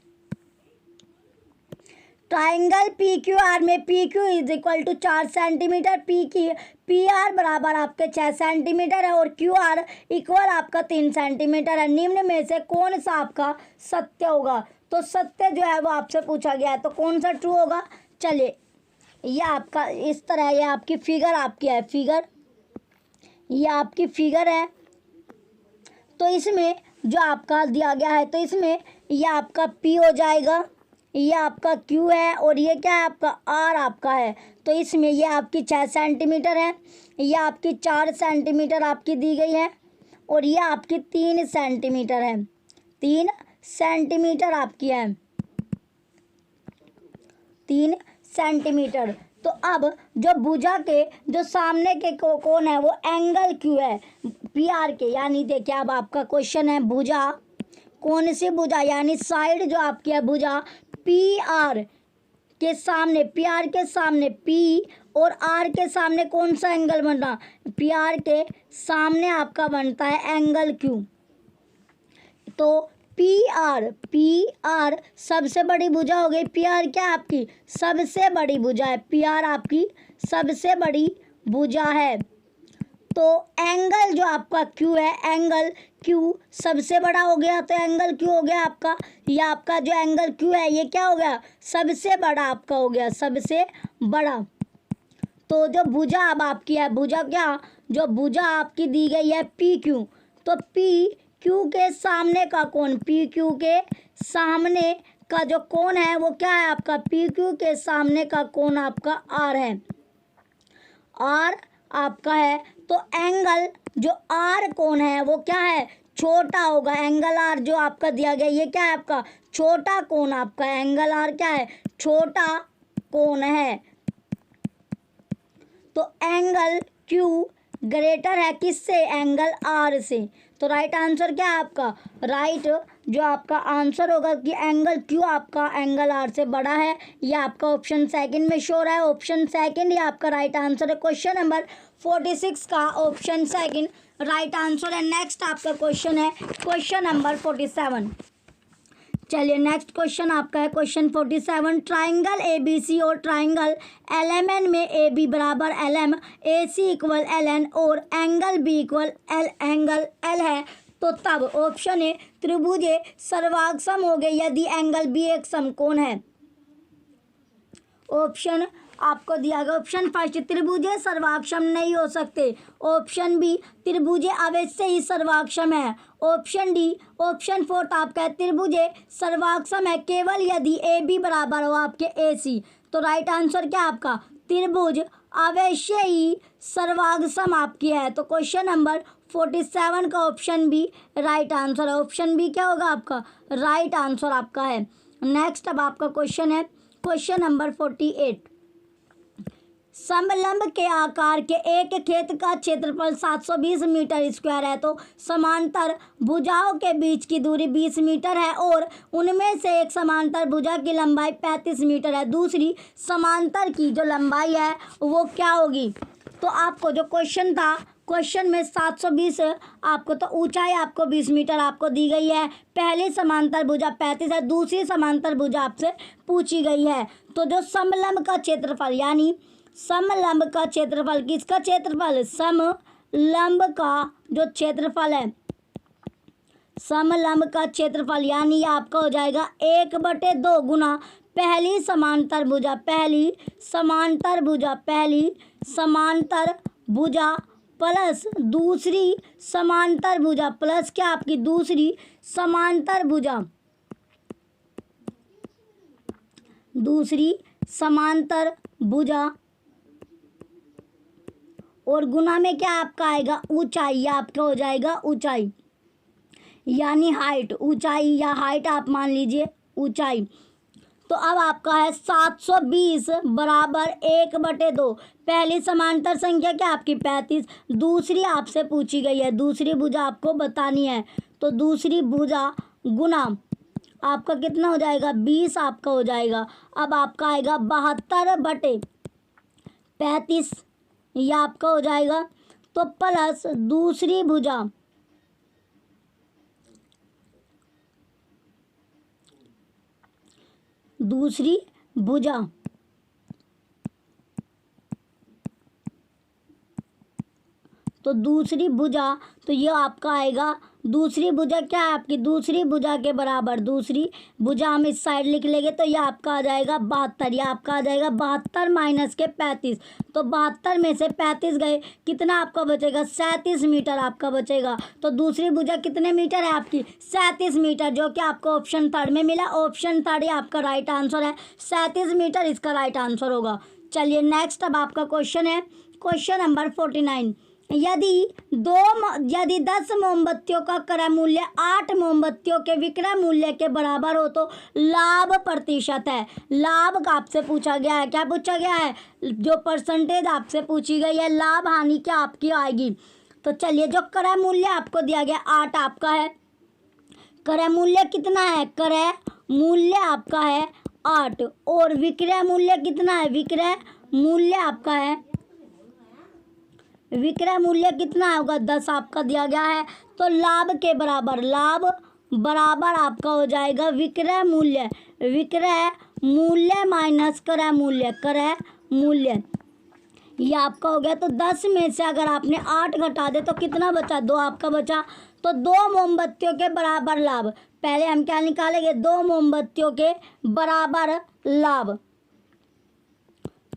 Triangle P Q R में P Q is equal to 4 centimetre, P R बराबर आपके 6 सेंटीमीटर है और क्यू आर इक्वल आपका 3 सेंटीमीटर है। निम्न में से कौन सा आपका सत्य होगा। तो सत्य जो है वो आपसे पूछा गया है, तो कौन सा ट्रू होगा। चलिए, ये आपका इस तरह, ये आपकी फिगर आपकी है, फिगर, ये आपकी फिगर है। तो इसमें जो आपका दिया गया है, तो इसमें ये आपका P हो जाएगा, ये आपका Q है, और ये क्या है आपका R आपका है। तो इसमें ये आपकी 6 सेंटीमीटर है, ये आपकी 4 सेंटीमीटर आपकी दी गई है, और ये आपकी 3 सेंटीमीटर है, 3 सेंटीमीटर आपकी है, 3 सेंटीमीटर। तो अब जो भुजा के जो सामने के कोण है वो एंगल क्यू है पी आर के, यानी देखिए अब आपका क्वेश्चन है भुजा, कौन सी भुजा, यानी साइड जो आपकी है भुजा पी आर के सामने, पी आर के सामने, पी और आर के सामने कौन सा एंगल बनना, पी आर के सामने आपका बनता है एंगल क्यू। तो पी आर सबसे बड़ी भुजा हो गई, पी आर क्या आपकी सबसे बड़ी भुजा है, पी आर आपकी सबसे बड़ी भुजा है। तो एंगल जो आपका क्यू है, एंगल क्यू सबसे बड़ा हो गया, तो एंगल क्यू हो गया आपका, ये आपका जो एंगल क्यू है ये क्या हो गया, सबसे बड़ा आपका हो गया, सबसे बड़ा। तो जो भुजा अब आपकी है, भुजा क्या, जो भुजा आपकी दी गई है पी क्यू, तो पी क्यू के सामने का कोण, पी क्यू के सामने का जो कोण है वो क्या है आपका, पी क्यू के सामने का कोण आपका आर है, आर आपका है। तो एंगल जो आर कोण है वो क्या है, छोटा होगा। एंगल आर जो आपका दिया गया ये क्या है, आपका छोटा कोण। आपका एंगल आर क्या है, छोटा कोण है। तो एंगल क्यू ग्रेटर है किससे, एंगल आर से। तो राइट आंसर क्या है आपका, राइट जो आपका आंसर होगा कि एंगल क्यू आपका एंगल आर से बड़ा है, ये आपका ऑप्शन सेकंड में शो रहा है। ऑप्शन सेकंड ये आपका राइट आंसर है। क्वेश्चन नंबर 46 का ऑप्शन सेकंड राइट आंसर है। नेक्स्ट आपका क्वेश्चन है क्वेश्चन नंबर 47। चलिए नेक्स्ट क्वेश्चन आपका है question 47। Triangle A B C और ट्राइंगल एल एम एन में ए बी बराबर L M, A C equal L N और angle B equal angle L है, तो तब ऑप्शन ए त्रिभुज ए सर्वाक्षम हो गए यदि एंगल बी एक समकोण है। ऑप्शन आपको दिया गया, ऑप्शन फर्स्ट त्रिभुज सर्वाक्षम नहीं हो सकते। ऑप्शन बी त्रिभुज अवश्य ही सर्वाक्षम है। ऑप्शन डी, ऑप्शन फोर्थ आपका त्रिभुज सर्वाक्षम है केवल यदि ए बी बराबर हो आपके ए सी। तो राइट आंसर क्या आपका, त्रिभुज अवश्य ही सर्वाक्षम आपकी है। तो क्वेश्चन नंबर 47 का ऑप्शन बी राइट आंसर है। ऑप्शन बी क्या होगा आपका, राइट आंसर आपका है। नेक्स्ट अब आपका क्वेश्चन है क्वेश्चन नंबर 48। समलंब के आकार के एक खेत का क्षेत्रफल 720 मीटर स्क्वायर है, तो समांतर भुजाओं के बीच की दूरी 20 मीटर है और उनमें से एक समांतर भुजा की लंबाई 35 मीटर है। दूसरी समांतर की जो लंबाई है वो क्या होगी। तो आपको जो क्वेश्चन था, क्वेश्चन में 720 आपको तो ऊंचाई आपको 20 मीटर आपको दी गई है। पहली समांतर भुजा 35 है, दूसरी समांतर भुजा आपसे पूछी गई है। तो जो समलंब का क्षेत्रफल यानी समलंब का क्षेत्रफल, किसका क्षेत्रफल, समलंब का जो क्षेत्रफल है, समलंब का क्षेत्रफल यानी आपका हो जाएगा 1/2 गुना पहली समांतर भुजा, पहली समांतर भुजा प्लस दूसरी समांतर भुजा प्लस क्या आपकी दूसरी समांतर भुजा, दूसरी समांतर भुजा और गुना में क्या आपका आएगा ऊंचाई, या आपका हो जाएगा ऊंचाई यानी हाइट, ऊंचाई या हाइट आप मान लीजिए ऊंचाई। तो अब आपका है 720 बराबर 1/2। पहली समांतर संख्या क्या आपकी 35, दूसरी आपसे पूछी गई है, दूसरी भुजा आपको बतानी है। तो दूसरी भुजा गुना आपका कितना हो जाएगा 20 आपका हो जाएगा। अब आपका आएगा 72/35 यह आपका हो जाएगा। तो प्लस दूसरी भुजा तो दूसरी भुजा तो ये आपका आएगा, दूसरी भुजा क्या है आपकी दूसरी भुजा के बराबर, दूसरी भुजा हम इस साइड लिख लेंगे तो ये आपका आ जाएगा 72, ये आपका आ जाएगा 72 माइनस के 35। तो 72 में से 35 गए, कितना आपका बचेगा 37 मीटर आपका बचेगा। तो दूसरी भुजा कितने मीटर है आपकी 37 मीटर, जो कि आपको ऑप्शन थर्ड में मिला। ऑप्शन थर्ड ये आपका राइट आंसर है, 37 मीटर इसका राइट आंसर होगा। चलिए नेक्स्ट अब आपका क्वेश्चन है क्वेश्चन नंबर 49। यदि 10 मोमबत्तियों का क्रय मूल्य 8 मोमबत्तियों के विक्रय मूल्य के बराबर हो तो लाभ प्रतिशत है। लाभ आपसे पूछा गया है, क्या पूछा गया है, जो परसेंटेज आपसे पूछी गई है लाभ हानि क्या आपकी आएगी। तो चलिए जो क्रय मूल्य आपको दिया गया 8 आपका है, क्रय मूल्य कितना है, क्रय मूल्य आपका है 8 और विक्रय मूल्य कितना है, विक्रय मूल्य आपका है, विक्रय मूल्य कितना होगा 10 आपका दिया गया है। तो लाभ के बराबर, लाभ बराबर आपका हो जाएगा विक्रय मूल्य, विक्रय मूल्य माइनस क्रय मूल्य, क्रय मूल्य ये आपका हो गया। तो 10 में से अगर आपने 8 घटा दे तो कितना बचा 2 आपका बचा। तो 2 मोमबत्तियों के बराबर लाभ, पहले हम क्या निकालेंगे 2 मोमबत्तियों के बराबर लाभ।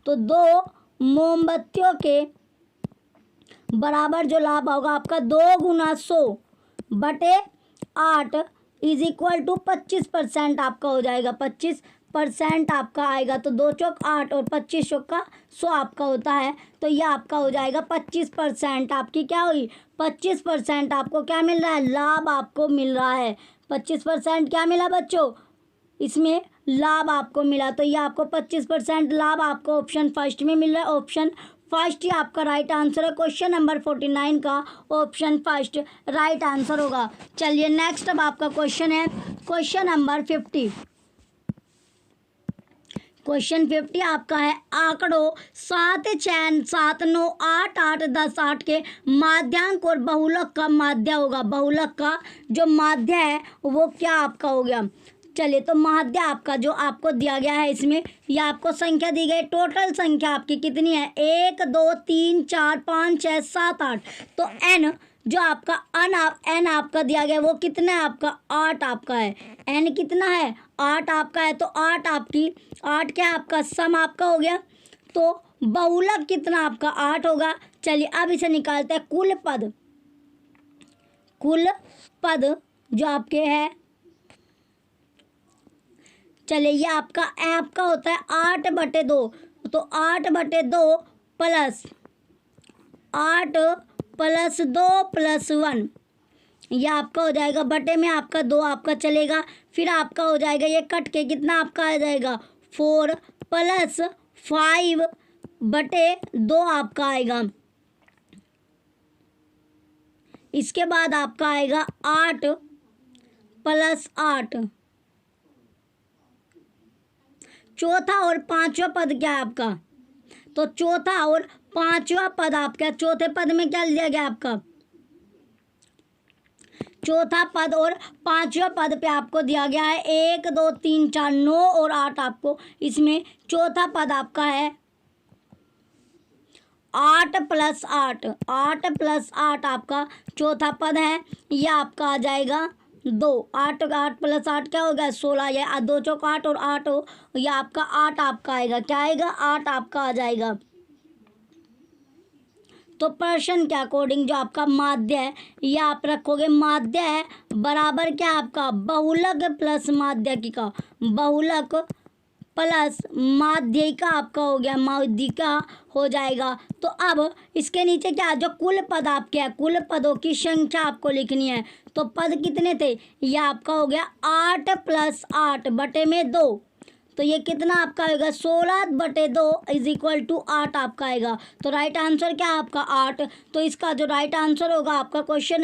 तो 2 मोमबत्तियों के बराबर जो लाभ होगा आपका 2 गुना 100/8 इज इक्वल टू 25% आपका हो जाएगा, 25 परसेंट आपका आएगा, तो 2 चौक 8 और 25 चौक का 100 आपका होता है, तो ये आपका हो जाएगा 25%। आपकी क्या हुई, 25% आपको क्या मिल रहा है, लाभ आपको मिल रहा है। 25% क्या मिला बच्चों, इसमें लाभ आपको मिला, तो ये आपको 25% लाभ आपको ऑप्शन फर्स्ट में मिल रहा है। ऑप्शन फर्स्ट ही आपका राइट आंसर है। क्वेश्चन नंबर 49 का ऑप्शन फर्स्ट राइट आंसर होगा। चलिए नेक्स्ट अब आपका क्वेश्चन है क्वेश्चन नंबर 50। क्वेश्चन 50 आपका है, आंकड़ों 7, 6, 7, 9, 8, 8, 10, 8 के माध्यांक और बहुलक का माध्य होगा। बहुलक का जो माध्य है वो क्या आपका हो गया। चलिए तो माध्य आपका जो आपको दिया गया है, इसमें ये आपको संख्या दी गई, टोटल संख्या आपकी कितनी है, 1, 2, 3, 4, 5, 6, 7, 8। तो एन जो आपका एन आपका दिया गया वो कितना है आपका, 8 आपका है। एन कितना है, 8 आपका है। तो 8 आपकी 8 क्या आपका सम आपका हो गया। तो बहुलक कितना आपका 8 होगा। चलिए अब इसे निकालते हैं। कुल पद जो आपके है, चलिए ये आपका होता है 8/2। तो 8/2 प्लस 8 + 2 + 1, ये आपका हो जाएगा। बटे में आपका 2 आपका चलेगा, फिर आपका हो जाएगा ये कट के कितना आपका आ जाएगा, 4 + 5/2 आपका आएगा। इसके बाद आपका आएगा 8 + 8। चौथा और पांचवा पद क्या है आपका, तो चौथा और पांचवा पद आपका, चौथे पद में क्या लिया गया आपका, चौथा पद और पांचवा पद पे आपको दिया गया है 1, 2, 3, 4, 9 और 8 आपको। इसमें चौथा पद आपका है 8 + 8, 8 + 8 आपका चौथा पद है। यह आपका आ जाएगा 2। 8 + 8 क्या होगा, 16। या 2 चौक 8 और 8 हो, यह आपका 8 आपका आएगा। क्या आएगा, 8 आपका आ जाएगा। तो प्रश्न के अकॉर्डिंग जो आपका माध्य है ये आप रखोगे, माध्य है बराबर क्या आपका, बहुलक प्लस माध्यिका, बहुलक प्लस माध्यिका आपका हो गया, माध्यिका हो जाएगा। तो अब इसके नीचे क्या, जो कुल पद आपके हैं, कुल पदों की संख्या आपको लिखनी है। तो पद कितने थे, ये आपका हो गया 8 + 8 बटे में 2। तो ये कितना आपका आएगा, 16/2 = 8 आपका आएगा। तो राइट आंसर क्या है आपका, 8। तो इसका जो राइट आंसर होगा आपका क्वेश्चन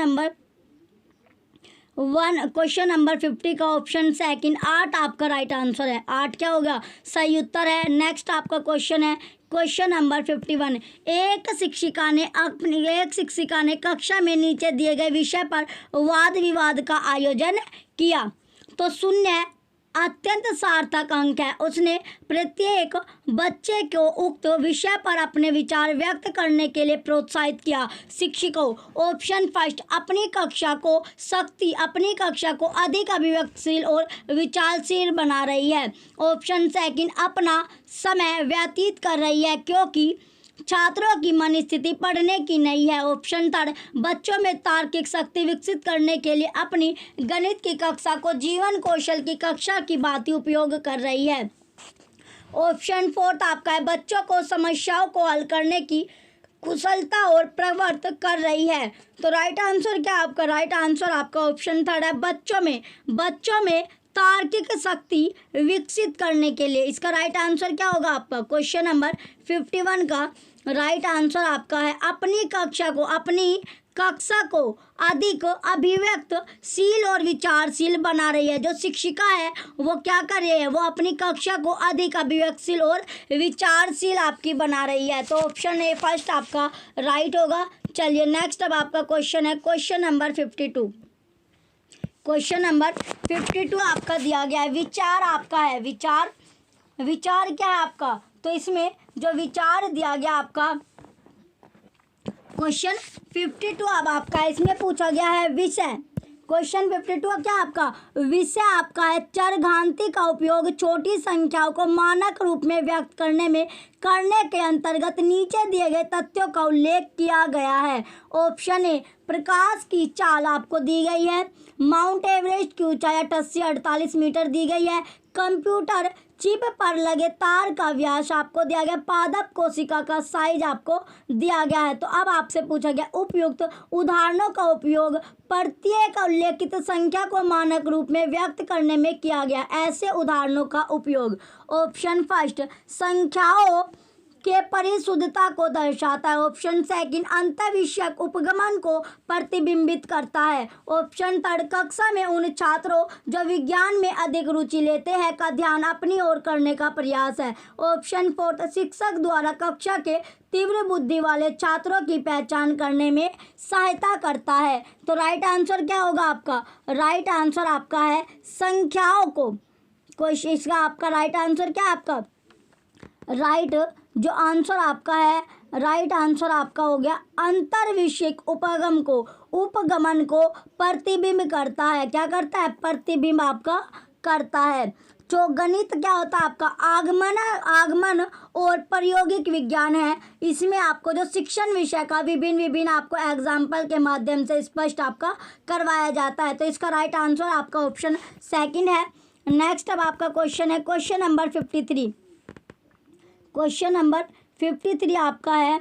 नंबर 50 का ऑप्शन सेकंड 8 आपका राइट आंसर है। 8 क्या होगा, सही उत्तर है। नेक्स्ट आपका क्वेश्चन है क्वेश्चन नंबर 51। एक शिक्षिका ने कक्षा में नीचे दिए गए विषय पर वाद विवाद का आयोजन किया। तो शून्य अत्यंत सार्थक अंक है। उसने प्रत्येक बच्चे को उक्त विषय पर अपने विचार व्यक्त करने के लिए प्रोत्साहित किया। शिक्षकों, ऑप्शन फर्स्ट अपनी कक्षा को अधिक अभिव्यक्तिशील और विचारशील बना रही है। ऑप्शन सेकंड अपना समय व्यतीत कर रही है क्योंकि छात्रों की मन स्थिति पढ़ने की नहीं है। ऑप्शन थर्ड बच्चों में तार्किक शक्ति विकसित करने के लिए अपनी गणित की कक्षा को जीवन कौशल की कक्षा की भांति उपयोग कर रही है। ऑप्शन फोर्थ आपका है बच्चों को समस्याओं को हल करने की कुशलता और प्रवृत्त कर रही है। तो राइट आंसर क्या आपका, राइट आंसर आपका ऑप्शन थर्ड है बच्चों में तार्किक शक्ति विकसित करने के लिए। इसका राइट आंसर क्या होगा आपका, क्वेश्चन नंबर 51 का राइट आंसर आपका है अपनी कक्षा को अधिक अभिव्यक्तशील और विचारशील बना रही है। जो शिक्षिका है वो क्या कर रही है, वो अपनी कक्षा को अधिक अभिव्यक्तशील और विचारशील आपकी बना रही है। तो ऑप्शन ए फर्स्ट आपका राइट होगा। चलिए नेक्स्ट अब आपका क्वेश्चन है क्वेश्चन नंबर 52। क्वेश्चन नंबर 52 आपका दिया गया है, विचार आपका है, विचार क्या है आपका। तो इसमें जो विचार दिया गया आपका क्वेश्चन 52 अब आपका इसमें पूछा गया है विषय। क्वेश्चन 52 क्या आपका विषय आपका है चरघांति का उपयोग छोटी संख्याओं को मानक रूप में व्यक्त करने के अंतर्गत नीचे दिए गए तथ्यों का उल्लेख किया गया है। ऑप्शन ए प्रकाश की चाल आपको दी गई है, माउंट एवरेस्ट की ऊंचाई 88-48 मीटर दी गई है, कंप्यूटर चिप पर लगे तार का व्यास आपको दिया गया, पादप कोशिका का साइज आपको दिया गया है। तो अब आपसे पूछा गया उपयुक्त उदाहरणों का उपयोग प्रत्येक उल्लेखित संख्या को मानक रूप में व्यक्त करने में किया गया। ऐसे उदाहरणों का उपयोग, ऑप्शन फर्स्ट संख्याओं के परिशुद्धता को दर्शाता है। ऑप्शन सेकंड अंतःविषयक उपगमन को प्रतिबिंबित करता है। ऑप्शन थर्ड कक्षा में उन छात्रों जो विज्ञान में अधिक रुचि लेते हैं का ध्यान अपनी ओर करने का प्रयास है। ऑप्शन फोर्थ शिक्षक द्वारा कक्षा के तीव्र बुद्धि वाले छात्रों की पहचान करने में सहायता करता है। तो राइट आंसर क्या होगा आपका? राइट आंसर आपका है संख्याओं को। क्वेश्चन इसका आपका राइट आंसर क्या है आपका? राइट जो आंसर आपका है, राइट आंसर आपका हो गया अंतर्विषयक उपगमन को प्रतिबिंब करता है। क्या करता है? प्रतिबिंब आपका करता है। जो गणित क्या होता है आपका? आगमन और प्रायोगिक विज्ञान है। इसमें आपको जो शिक्षण विषय का विभिन्न आपको एग्जाम्पल के माध्यम से स्पष्ट आपका करवाया जाता है। तो इसका राइट आंसर आपका ऑप्शन सेकंड है। नेक्स्ट अब आपका क्वेश्चन है क्वेश्चन नंबर 53। क्वेश्चन नंबर 53 आपका है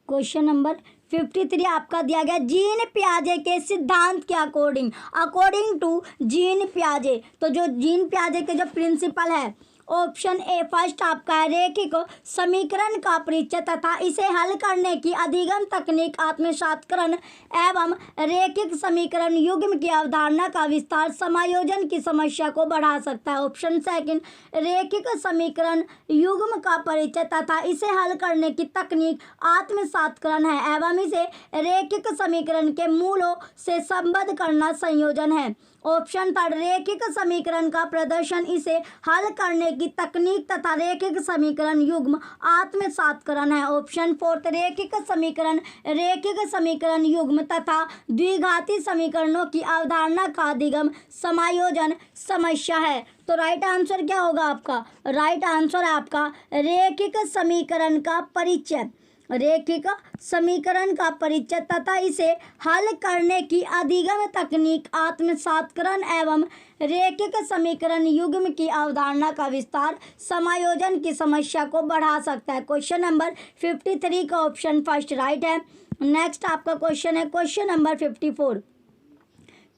क्वेश्चन नंबर 53 आपका दिया गया जीन पियाजे के सिद्धांत के अकॉर्डिंग टू जीन पियाजे। तो जो जीन पियाजे के जो प्रिंसिपल है, ऑप्शन ए फर्स्ट आपका है रैखिक समीकरण का परिचय तथा इसे हल करने की अधिगम तकनीक, आत्मसातकरण एवं रैखिक समीकरण युग्म की अवधारणा का विस्तार समायोजन की समस्या को बढ़ा सकता है। ऑप्शन सेकंड रैखिक समीकरण युग्म का परिचय तथा इसे हल करने की तकनीक आत्मसातकरण है एवं इसे रैखिक समीकरण के मूलों से संबद्ध करना संयोजन है। ऑप्शन थर्ड रैखिक समीकरण का प्रदर्शन, इसे हल करने की तकनीक तथा रैखिक समीकरण युग्म आत्मसातकरण है। ऑप्शन फोर्थ रैखिक समीकरण युग्म तथा द्विघाती समीकरणों की अवधारणा का अधिगम समायोजन समस्या है। तो राइट आंसर क्या होगा आपका? राइट आंसर है आपका रैखिक समीकरण का परिचय, रैखिक समीकरण का परिचय तथा इसे हल करने की अधिगम तकनीक आत्मसातकरण एवं रैखिक समीकरण युग्म की अवधारणा का विस्तार समायोजन की समस्या को बढ़ा सकता है। क्वेश्चन नंबर 53 का ऑप्शन फर्स्ट राइट है। नेक्स्ट आपका क्वेश्चन है क्वेश्चन नंबर 54।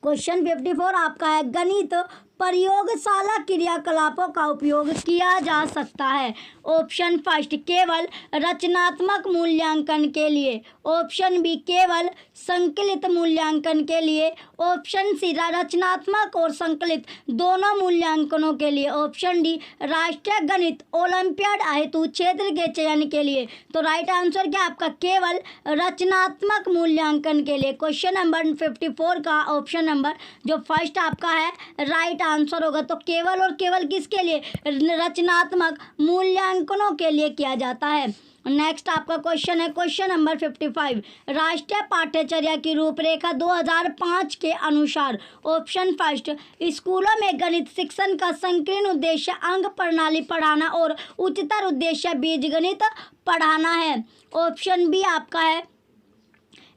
क्वेश्चन 54 आपका है गणित प्रयोगशाला क्रियाकलापों का उपयोग किया जा सकता है। ऑप्शन फर्स्ट केवल रचनात्मक मूल्यांकन के लिए। ऑप्शन बी केवल संकलित मूल्यांकन के लिए। ऑप्शन सी रचनात्मक और संकलित दोनों मूल्यांकनों के लिए। ऑप्शन डी राष्ट्रीय गणित ओलंपियाड हेतु क्षेत्र के चयन के लिए। तो राइट आंसर क्या आपका? केवल रचनात्मक मूल्यांकन के लिए। क्वेश्चन नंबर 54 का ऑप्शन नंबर जो फर्स्ट आपका है राइट आंसर होगा। तो केवल और केवल किसके लिए? रचनात्मक मूल्यांकनों के लिए किया जाता है। नेक्स्ट आपका क्वेश्चन है क्वेश्चन नंबर 55 राष्ट्रीय पाठ्यचर्या की रूपरेखा 2005 के अनुसार। ऑप्शन फर्स्ट स्कूलों में गणित शिक्षण का संकीर्ण उद्देश्य अंक प्रणाली पढ़ाना और उच्चतर उद्देश्य बीजगणित पढ़ाना है। ऑप्शन बी आपका है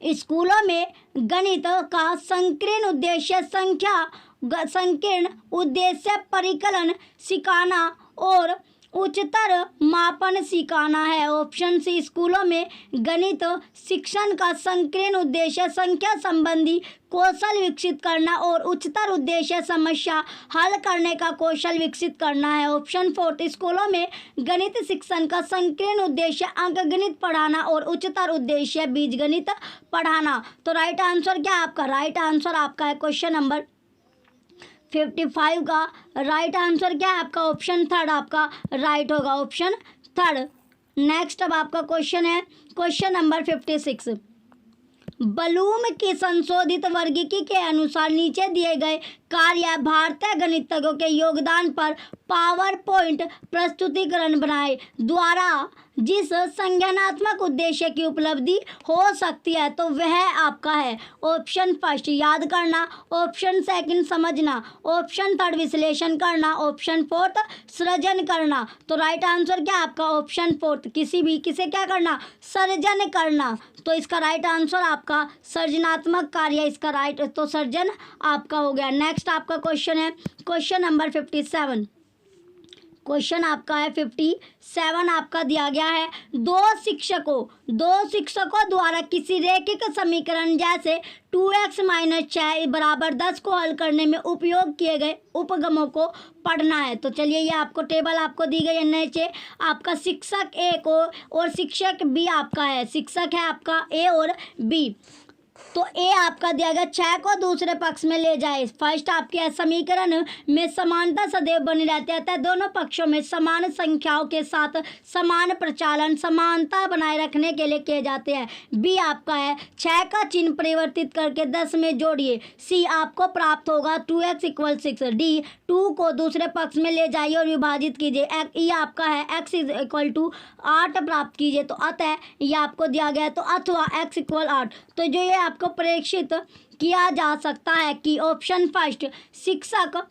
स्कूलों में गणित का संकीर्ण उद्देश्य परिकलन सिखाना और उच्चतर मापन सिखाना है। ऑप्शन सी स्कूलों में गणित शिक्षण का संकीर्ण उद्देश्य संख्या संबंधी कौशल विकसित करना और उच्चतर उद्देश्य समस्या हल करने का कौशल विकसित करना है। ऑप्शन फोर्थ स्कूलों में गणित शिक्षण का संकीर्ण उद्देश्य अंकगणित पढ़ाना और उच्चतर उद्देश्य बीजगणित पढ़ाना। तो राइट आंसर क्या है आपका? राइट आंसर आपका है क्वेश्चन नंबर 55 का राइट आंसर क्या है आपका? ऑप्शन थर्ड आपका राइट होगा, ऑप्शन थर्ड। नेक्स्ट अब आपका क्वेश्चन है क्वेश्चन नंबर 56 ब्लूम की संशोधित वर्गीकी के अनुसार नीचे दिए गए कार्य भारतीय गणितज्ञों के योगदान पर पावर पॉइंट प्रस्तुतिकरण बनाए। द्वारा जिस संज्ञानात्मक उद्देश्य की उपलब्धि हो सकती है तो वह आपका है ऑप्शन फर्स्ट याद करना, ऑप्शन सेकंड समझना, ऑप्शन थर्ड विश्लेषण करना, ऑप्शन फोर्थ सृजन करना। तो राइट आंसर क्या आपका ऑप्शन फोर्थ, किसे क्या करना, सृजन करना। तो इसका राइट आंसर आपका सर्जनात्मक कार्य, इसका राइट तो सर्जन आपका हो गया। नेक्स्ट आपका क्वेश्चन है क्वेश्चन नंबर 57। क्वेश्चन आपका है 57 आपका दिया गया है, दो शिक्षकों द्वारा किसी रैखिक समीकरण जैसे 2x - 6 = 10 को हल करने में उपयोग किए गए उपगमों को पढ़ना है। तो चलिए ये आपको टेबल आपको दी गई है नीचे, आपका शिक्षक ए को और शिक्षक बी आपका है, शिक्षक है आपका ए और बी। तो ए आपका दिया गया 6 को दूसरे पक्ष में ले जाए। फर्स्ट आपके समीकरण में समानता सदैव बनी रहती है, अतः दोनों पक्षों में समान संख्याओं के साथ समान प्रचालन समानता बनाए रखने के लिए किए जाते हैं। बी आपका है 6 का चिन्ह परिवर्तित करके 10 में जोड़िए। सी आपको प्राप्त होगा 2x = 6। डी 2 को दूसरे पक्ष में ले जाइए और विभाजित कीजिए। ई आपका है x = 8 प्राप्त कीजिए। तो अतः ये आपको दिया गया है, तो अथवा x = 8। तो जो ये आपको परीक्षित किया जा सकता है कि ऑप्शन फर्स्ट शिक्षक,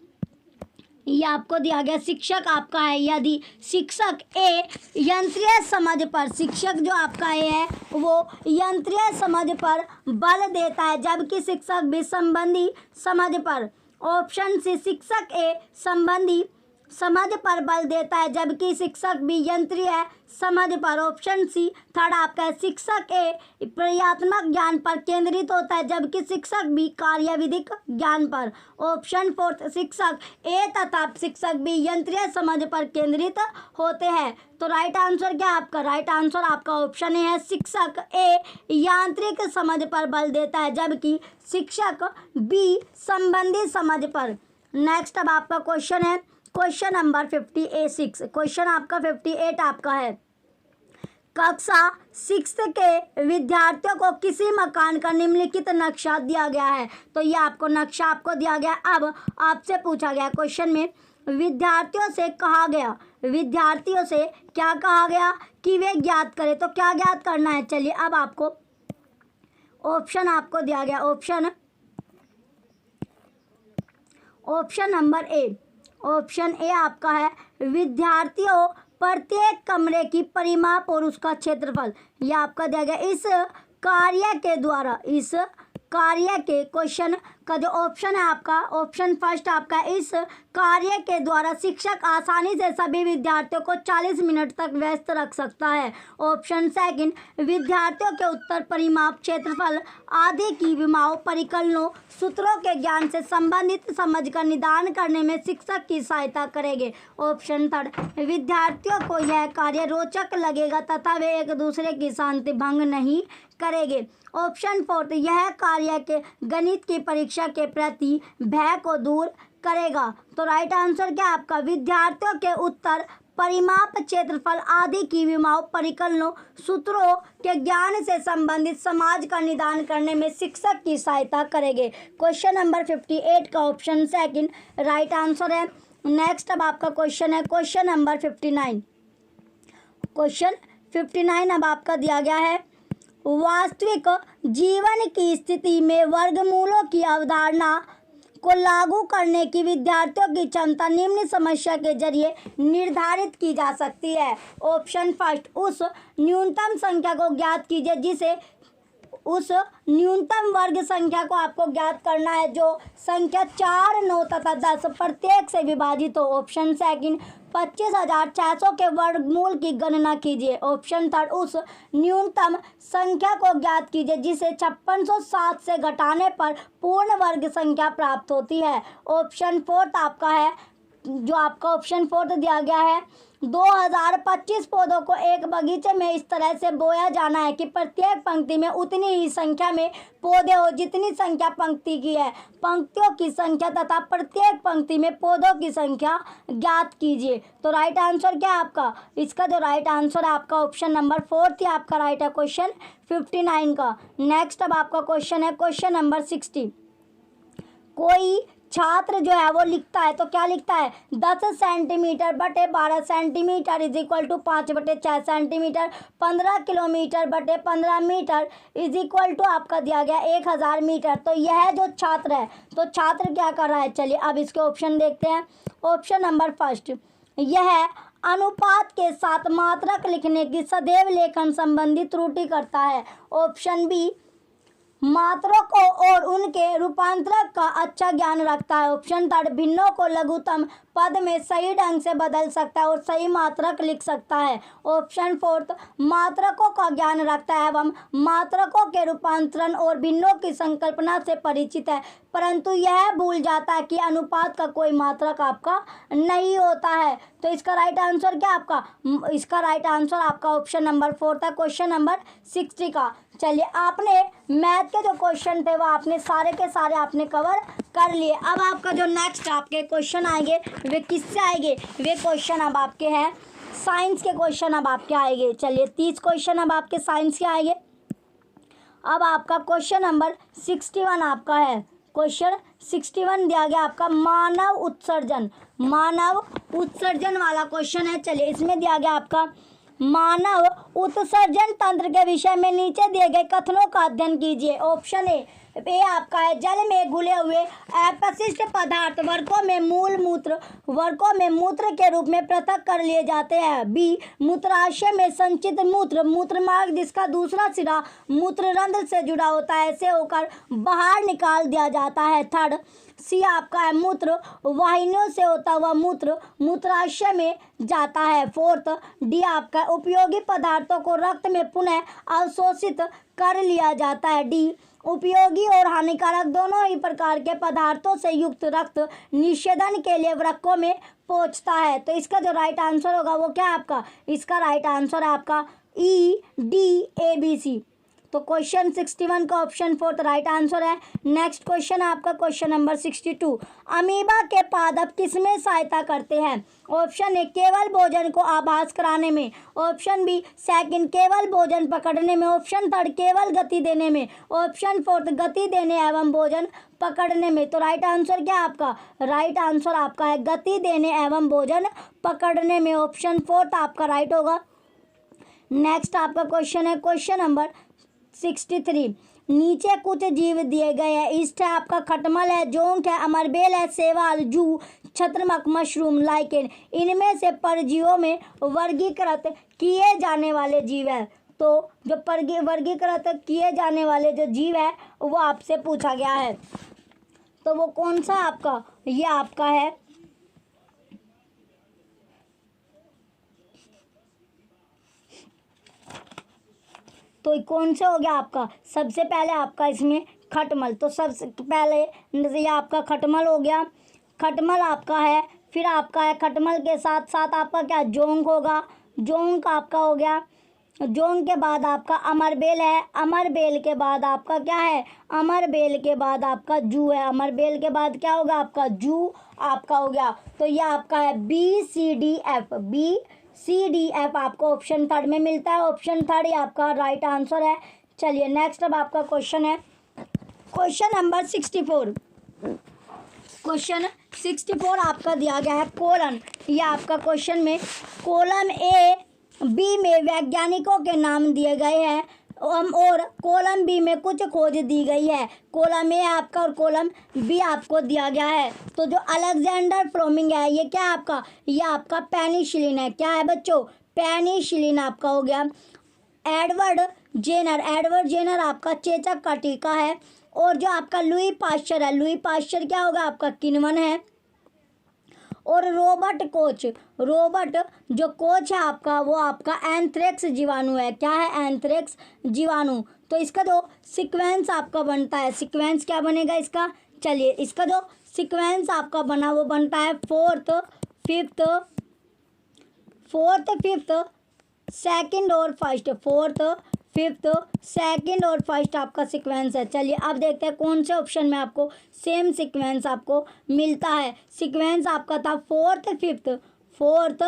ये आपको दिया गया शिक्षक आपका है, यदि शिक्षक ए यंत्रीय समझ पर, शिक्षक जो आपका ए है वो यंत्रीय समझ पर बल देता है जबकि शिक्षक बी संबंधी समझ पर, ऑप्शन सी शिक्षक ए संबंधी समझ पर बल देता है जबकि शिक्षक बी यंत्रीय समझ पर, ऑप्शन सी थर्ड आपका है शिक्षक ए प्रक्रियात्मक ज्ञान पर केंद्रित होता है जबकि शिक्षक बी कार्यविधिक ज्ञान पर, ऑप्शन फोर्थ शिक्षक ए तथा शिक्षक बी यंत्रीय समझ पर केंद्रित होते हैं। तो राइट आंसर क्या आपका, राइट आंसर आपका ऑप्शन ए है शिक्षक ए यांत्रिक समझ पर बल देता है जबकि शिक्षक बी संबंधी समझ पर। नेक्स्ट अब आपका क्वेश्चन है क्वेश्चन नंबर 58। क्वेश्चन आपका 58 आपका है, कक्षा 6 के विद्यार्थियों को किसी मकान का निम्नलिखित नक्शा दिया गया है। तो ये आपको नक्शा आपको दिया गया। अब आपसे पूछा गया क्वेश्चन में विद्यार्थियों से क्या कहा गया कि वे ज्ञात करें। तो क्या ज्ञात करना है, चलिए अब आपको ऑप्शन आपको दिया गया, option number A, option A आपका है विद्यार्थियों प्रत्येक कमरे की परिमाप और उसका क्षेत्रफल, यह आपका दिया गया। इस कार्य के क्वेश्चन का जो ऑप्शन है आपका, ऑप्शन फर्स्ट आपका, इस कार्य के द्वारा शिक्षक आसानी से सभी विद्यार्थियों को 40 मिनट तक व्यस्त रख सकता है। ऑप्शन सेकंड, विद्यार्थियों के उत्तर परिमाप क्षेत्रफल आदि की विमाओं परिकलनों सूत्रों के ज्ञान से संबंधित समझ का निदान करने में शिक्षक की सहायता करेंगे। ऑप्शन थर्ड, विद्यार्थियों को यह कार्य रोचक लगेगा तथा वे एक दूसरे की शांति भंग नहीं करेंगे। ऑप्शन फोर्थ, यह कार्य के गणित की परीक्षा के प्रति भय को दूर करेगा। तो राइट आंसर क्या आपका, विद्यार्थियों के उत्तर परिमाप क्षेत्रफल आदि की विमाओं परिकलनों सूत्रों के ज्ञान से संबंधित समाज का निदान करने में शिक्षक की सहायता करेंगे। क्वेश्चन नंबर 58 का ऑप्शन सेकंड राइट आंसर है। नेक्स्ट अब आपका क्वेश्चन है क्वेश्चन नंबर 59। क्वेश्चन 59 अब आपका दिया गया है, वास्तविक जीवन की स्थिति में वर्गमूलों की अवधारणा को लागू करने की विद्यार्थियों की क्षमता निम्न समस्या के जरिए निर्धारित की जा सकती है। ऑप्शन फर्स्ट, उस न्यूनतम संख्या को ज्ञात कीजिए जिसे, उस न्यूनतम वर्ग संख्या को आपको ज्ञात करना है जो संख्या 4, 9 तथा 10 प्रत्येक से विभाजित हो। ऑप्शन सेकंड, 25,600 के वर्गमूल की गणना कीजिए। ऑप्शन थर्ड, उस न्यूनतम संख्या को ज्ञात कीजिए जिसे 5607 से घटाने पर पूर्ण वर्ग संख्या प्राप्त होती है। ऑप्शन फोर्थ आपका है, जो आपका ऑप्शन फोर्थ दिया गया है, 2025 पौधों को एक बगीचे में इस तरह से बोया जाना है कि प्रत्येक पंक्ति में उतनी ही संख्या में पौधे हो जितनी संख्या पंक्ति की है। पंक्तियों की संख्या तथा प्रत्येक पंक्ति में पौधों की संख्या ज्ञात कीजिए। तो राइट आंसर क्या है आपका, इसका जो राइट आंसर है आपका ऑप्शन नंबर फोर्थ ही आपका राइट है क्वेश्चन 59 का। नेक्स्ट अब आपका क्वेश्चन है क्वेश्चन नंबर 60। कोई छात्र जो है वो लिखता है तो क्या लिखता है 10 सेंटीमीटर बटे 12 centimetre is equal to 5/6 centimetre, 15 kilometre बटे 15 मीटर इज इक्वल टू आपका दिया गया 1000 मीटर। तो यह जो छात्र है तो छात्र क्या कर रहा है, चलिए अब इसके ऑप्शन देखते हैं। ऑप्शन नंबर फर्स्ट, यह अनुपात के साथ मात्रक लिखने की सदैव लेखन संबंधी त्रुटि करता है। ऑप्शन बी, मात्रकों और उनके रूपांतरक का अच्छा ज्ञान रखता है। ऑप्शन थर्ड, भिन्नों को लघुत्तम पद में सही ढंग से बदल सकता है और सही मात्रक लिख सकता है। ऑप्शन फोर्थ, मात्रकों का ज्ञान रखता है एवं मात्रकों के रूपांतरण और भिन्नों की संकल्पना से परिचित है, परंतु यह भूल जाता है कि अनुपात का कोई मात्रक आपका नहीं होता है। तो इसका राइट आंसर क्या आपका, इसका राइट आंसर आपका ऑप्शन नंबर फोर्थ है, क्वेश्चन नंबर 60 का। चलिए आपने मैथ के जो क्वेश्चन थे वो आपने सारे के सारे आपने कवर कर लिए। अब आपका जो नेक्स्ट आपके क्वेश्चन आएंगे वे किससे आएंगे, वे क्वेश्चन अब आपके हैं साइंस के क्वेश्चन अब आपके आएंगे। चलिए 30 क्वेश्चन अब आपके साइंस के आएंगे। अब आपका क्वेश्चन नंबर 61 आपका है, क्वेश्चन 61 दिया गया आपका मानव उत्सर्जन, मानव उत्सर्जन वाला क्वेश्चन है। चलिए इसमें दिया गया आपका मानव उत्सर्जन तंत्र के विषय में नीचे दिए गए कथनों का अध्ययन कीजिए। ऑप्शन ए आपका है जल में घुले हुए अपशिष्ट पदार्थ वर्गों में मूत्र के रूप में पृथक कर लिए जाते हैं। बी, मूत्राशय में संचित मूत्र मार्ग जिसका दूसरा सिरा मूत्र रंध्र से जुड़ा होता है से होकर बाहर निकाल दिया जाता है। थर्ड, सी आपका है मूत्र वाहिनियों से होता हुआ मूत्राशय में जाता है। फोर्थ, डी आपका उपयोगी पदार्थों को रक्त में पुनः अवशोषित कर लिया जाता है। डी, उपयोगी और हानिकारक दोनों ही प्रकार के पदार्थों से युक्त रक्त निषेधन के लिए वृक्कों में पहुंचता है। तो इसका जो राइट आंसर होगा वो क्या है आपका, इसका राइट आंसर है आपका EDABC। तो क्वेश्चन 61 का ऑप्शन फोर्थ राइट आंसर है। नेक्स्ट क्वेश्चन है आपका क्वेश्चन नंबर 62, अमीबा के पादप किसमें सहायता करते हैं। ऑप्शन ए, केवल भोजन को आभास कराने में। ऑप्शन बी, सेकंड, केवल भोजन पकड़ने में। ऑप्शन थर्ड, केवल गति देने में। ऑप्शन फोर्थ, गति देने एवं भोजन पकड़ने में। तो राइट आंसर क्या है आपका, राइट आंसर आपका है गति देने एवं भोजन पकड़ने में। ऑप्शन फोर्थ आपका राइट होगा। नेक्स्ट आपका क्वेश्चन है क्वेश्चन नंबर 63, नीचे कुछ जीव दिए गए हैं। ईस्ट है आपका, खटमल है, जोंक है, अमरबेल है, शैवाल, जू, छत्रमक, मशरूम, लाइकेन। इनमें से परजीवियों में वर्गीकृत किए जाने वाले जीव है। तो जो वर्गीकृत किए जाने वाले जो जीव है वो आपसे पूछा गया है, तो वो कौन सा आपका, ये आपका है तो कौन सा हो गया आपका, सबसे पहले आपका इसमें खटमल। तो सबसे पहले ये आपका खटमल हो गया, खटमल आपका है। फिर आपका है खटमल के साथ साथ आपका क्या जोंक होगा, जोंक आपका हो गया। जोंक के बाद आपका अमरबेल है, अमरबेल के बाद आपका क्या है, अमरबेल के बाद आपका जू है, अमरबेल के बाद क्या होगा आपका जू आपका हो गया। तो यह आपका है BCDF, BCDF आपको ऑप्शन थर्ड में मिलता है। ऑप्शन थर्ड ये आपका राइट आंसर है। चलिए नेक्स्ट अब आपका क्वेश्चन है क्वेश्चन नंबर 64, क्वेश्चन 64 आपका दिया गया है कोलन। ये आपका क्वेश्चन में कॉलम A B में वैज्ञानिकों के नाम दिए गए हैं और कॉलम बी में कुछ खोज दी गई है। कॉलम ए आपका और कॉलम बी आपको दिया गया है। तो जो अलेक्जेंडर फ्लेमिंग है ये क्या है आपका, ये आपका पेनिसिलिन है। क्या है बच्चों, पेनिसिलिन आपका हो गया। एडवर्ड जेनर आपका चेचक का टीका है। और जो आपका लुई पाश्चर है, लुई पाश्चर क्या होगा आपका किण्वन है। और रोबर्ट जो कोच है आपका वो आपका एंथ्रेक्स जीवाणु है। क्या है, एंथ्रेक्स जीवाणु। तो इसका जो सीक्वेंस आपका बनता है, सीक्वेंस क्या बनेगा इसका, चलिए इसका जो सीक्वेंस आपका बना वो बनता है फोर्थ फिफ्थ सेकंड और फर्स्ट, फोर्थ फिफ्थ सेकंड और फर्स्ट आपका सीक्वेंस है। चलिए अब देखते हैं कौन से ऑप्शन में आपको सेम सीक्वेंस आपको मिलता है। सीक्वेंस आपका था फोर्थ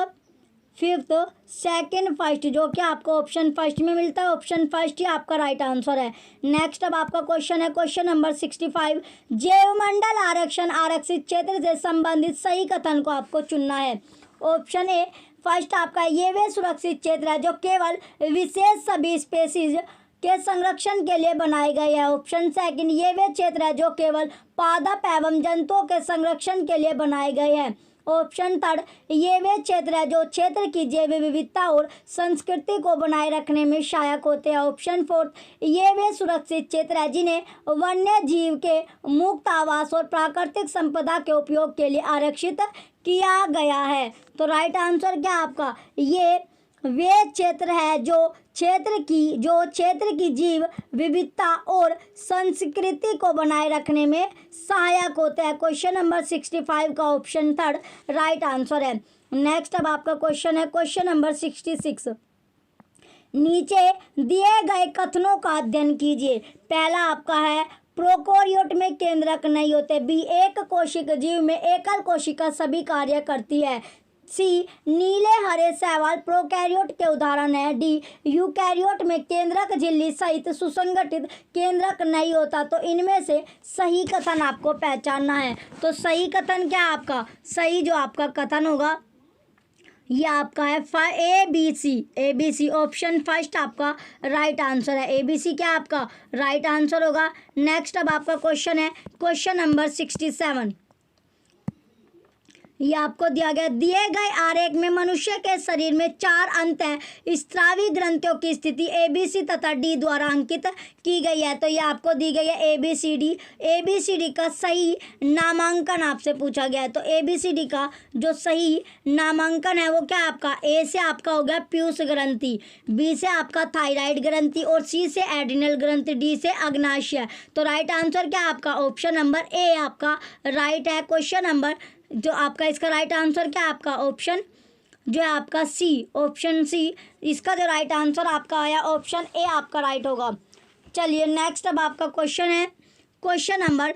फिफ्थ, सेकंड, फर्स्ट, जो कि आपको ऑप्शन फर्स्ट में मिलता है। ऑप्शन फर्स्ट ही आपका राइट आंसर है। नेक्स्ट अब आपका क्वेश्चन है क्वेश्चन नंबर 65। जैवमंडल आरक्षण आरक्षित क्षेत्र से संबंधित सही कथन को आपको चुनना है। ऑप्शन ए फर्स्ट आपका ये वे सुरक्षित क्षेत्र है जो केवल विशेष सभी स्पेसीज के संरक्षण के लिए बनाए गए हैं। ऑप्शन सेकंड ये वे क्षेत्र है जो केवल पादप एवं जंतुओं के संरक्षण के लिए बनाए गए हैं। ऑप्शन थर्ड ये वे क्षेत्र है जो क्षेत्र की जैव विविधता और संस्कृति को बनाए रखने में सहायक होते हैं। ऑप्शन फोर्थ ये वे सुरक्षित क्षेत्र है जिन्हें वन्य जीव के मुक्त आवास और प्राकृतिक संपदा के उपयोग के लिए आरक्षित किया गया है। तो राइट आंसर क्या आपका, ये वे क्षेत्र है जो क्षेत्र की जीव विविधता और संस्कृति को बनाए रखने में सहायक होते हैं। क्वेश्चन नंबर 65 का ऑप्शन थर्ड राइट आंसर है। नेक्स्ट अब आपका क्वेश्चन है क्वेश्चन नंबर 66। नीचे दिए गए कथनों का अध्ययन कीजिए। पहला आपका है प्रोकैरियोट में केंद्रक नहीं होते। बी एक कोशिक जीव में एकल कोशिका सभी कार्य करती है। सी नीले हरे शैवाल प्रोकैरियोट के उदाहरण है। डी यूकैरियोट में केंद्रक झिल्ली सहित सुसंगठित केंद्रक नहीं होता। तो इनमें से सही कथन आपको पहचानना है। तो सही कथन क्या आपका, सही जो आपका कथन होगा ये आपका है ABC ऑप्शन फर्स्ट आपका राइट आंसर है। ABC क्या आपका राइट आंसर होगा। नेक्स्ट अब आपका क्वेश्चन है क्वेश्चन नंबर 67। ये आपको दिया गया दिए गए आरेख में मनुष्य के शरीर में 4 अंत हैं। स्त्रावी ग्रंथियों की स्थिति ABC तथा D द्वारा अंकित की गई है। तो ये आपको दी गई है ABCD का सही नामांकन आपसे पूछा गया है। तो ABCD का जो सही नामांकन है वो क्या आपका, A से आपका हो गया पीयूष ग्रंथि, B से आपका थायराइड ग्रंथि और C से एड्रिनल ग्रंथि, D से अग्नाशय। तो राइट आंसर क्या आपका ऑप्शन नंबर A आपका राइट है। क्वेश्चन नंबर जो आपका इसका राइट आंसर क्या आपका ऑप्शन जो है आपका सी, ऑप्शन सी इसका जो राइट आंसर आपका आया ऑप्शन ए आपका राइट होगा। चलिए नेक्स्ट अब आपका क्वेश्चन है क्वेश्चन नंबर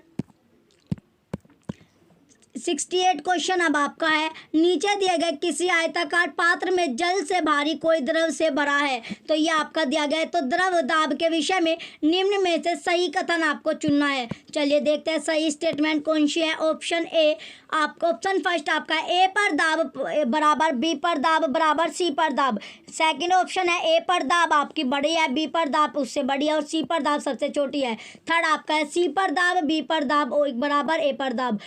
68 क्वेश्चन अब आपका है नीचे दिए गए किसी आयताकार पात्र में जल से भारी कोई द्रव से भरा है। तो ये आपका दिया गया है। तो द्रव दाब के विषय में निम्न में से सही कथन आपको चुनना है। चलिए देखते हैं सही स्टेटमेंट कौन सी है। ऑप्शन ए आपका ऑप्शन फर्स्ट आपका ए पर दाब बराबर बी पर दाब बराबर सी पर दाब। सेकंड ऑप्शन है ए पर दाब आपकी बड़ी है, बी पर दाब उससे बड़ी है और सी पर दाब सबसे छोटी है। थर्ड आपका है सी पर दाब बी पर दाब और बराबर ए पर दाब।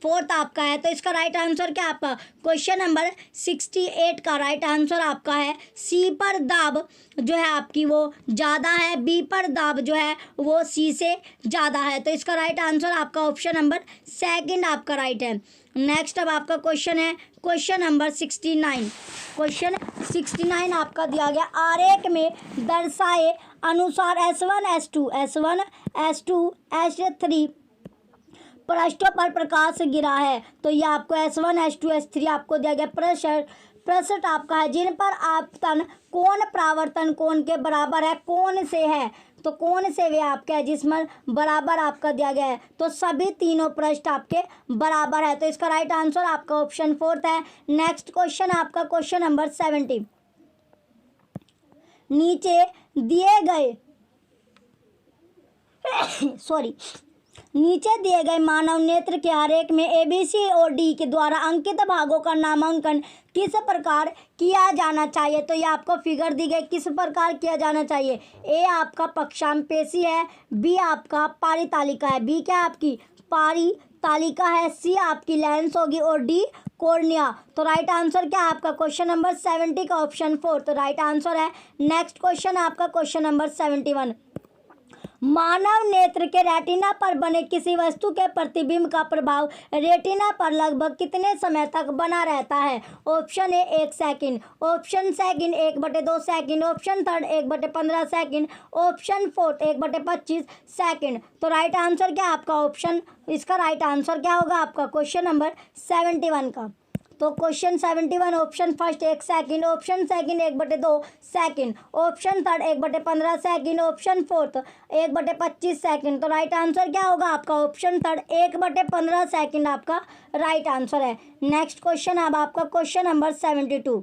फोर्थ आपका है। तो इसका राइट आंसर क्या आपका क्वेश्चन नंबर 68 का राइट आंसर आपका है सी पर दाब जो है आपकी वो ज़्यादा है, बी पर दाब जो है वो सी से ज़्यादा है। तो इसका राइट आंसर आपका ऑप्शन नंबर सेकंड आपका राइट है। नेक्स्ट अब आपका क्वेश्चन है क्वेश्चन नंबर 69। क्वेश्चन 69 आपका दिया गया आरेख में दर्शाए अनुसार S1 S2 S3 पृष्ठों पर प्रकाश गिरा है। तो ये आपको S1 S2 S3 आपको दिया गया पृष्ठ आपका है जिन पर आपतन कोण परावर्तन कोण के बराबर है। कौन से है तो कौन से वे आपके है जिसमें बराबर आपका दिया गया है। तो सभी तीनों पृष्ठ आपके बराबर है। तो इसका राइट आंसर आपका ऑप्शन फोर्थ है। नेक्स्ट क्वेश्चन आपका क्वेश्चन नंबर 70। नीचे दिए गए नीचे दिए गए मानव नेत्र के आरेख में ABC और D के द्वारा अंकित भागों का नामांकन किस प्रकार किया जाना चाहिए। तो ये आपको फिगर दी गई किस प्रकार किया जाना चाहिए। ए आपका पक्षांग पेशी है, बी आपका पारितालिका है, बी क्या आपकी पारितालिका है, सी आपकी लेंस होगी और डी कॉर्निया। तो राइट आंसर क्या है आपका क्वेश्चन नंबर 70 का ऑप्शन 4 तो राइट आंसर है। नेक्स्ट क्वेश्चन आपका क्वेश्चन नंबर 71। मानव नेत्र के रेटिना पर बने किसी वस्तु के प्रतिबिंब का प्रभाव रेटिना पर लगभग कितने समय तक बना रहता है। Option A 1 second, option second 1/2 second, option third 1/15 second, option fourth 1/25 second. तो राइट आंसर क्या आपका ऑप्शन इसका राइट आंसर क्या होगा आपका क्वेश्चन नंबर 71 का। तो question 71 option first 1 second, option second 1/2 second, option third 1/15 second, option fourth 1/25 second. तो राइट आंसर क्या होगा आपका ऑप्शन थर्ड 1/15 सेकंड आपका राइट आंसर है। नेक्स्ट क्वेश्चन अब आपका क्वेश्चन नंबर 72।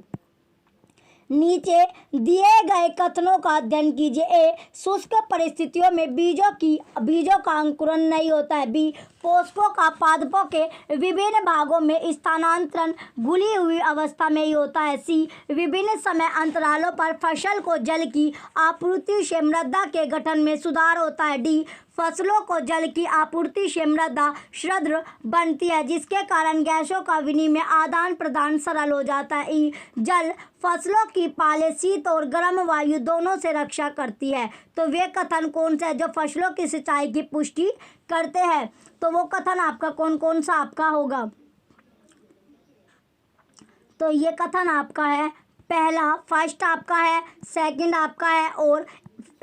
नीचे दिए गए कथनों का अध्ययन कीजिए। ए, शुष्क परिस्थितियों में बीजों का अंकुरण नहीं होता है। बी, पोषकों का पादपों के विभिन्न भागों में स्थानांतरण घुली हुई अवस्था में ही होता है। सी, विभिन्न समय अंतरालों पर फसल को जल की आपूर्ति से मृदा के गठन में सुधार होता है। डी, फसलों को जल की आपूर्ति से मृदा सुदृढ़ बनती है, जिसके कारण गैसों का विनिमय आदान प्रदान सरल हो जाता है। ई, जल फसलों की पाले शीत और गर्म वायु दोनों से रक्षा करती है। तो वे कथन कौन से हैं जो फसलों की सिंचाई की पुष्टि करते हैं? तो वो कथन आपका कौन कौन सा आपका होगा? तो ये कथन आपका है पहला, फर्स्ट आपका है, सेकंड आपका है और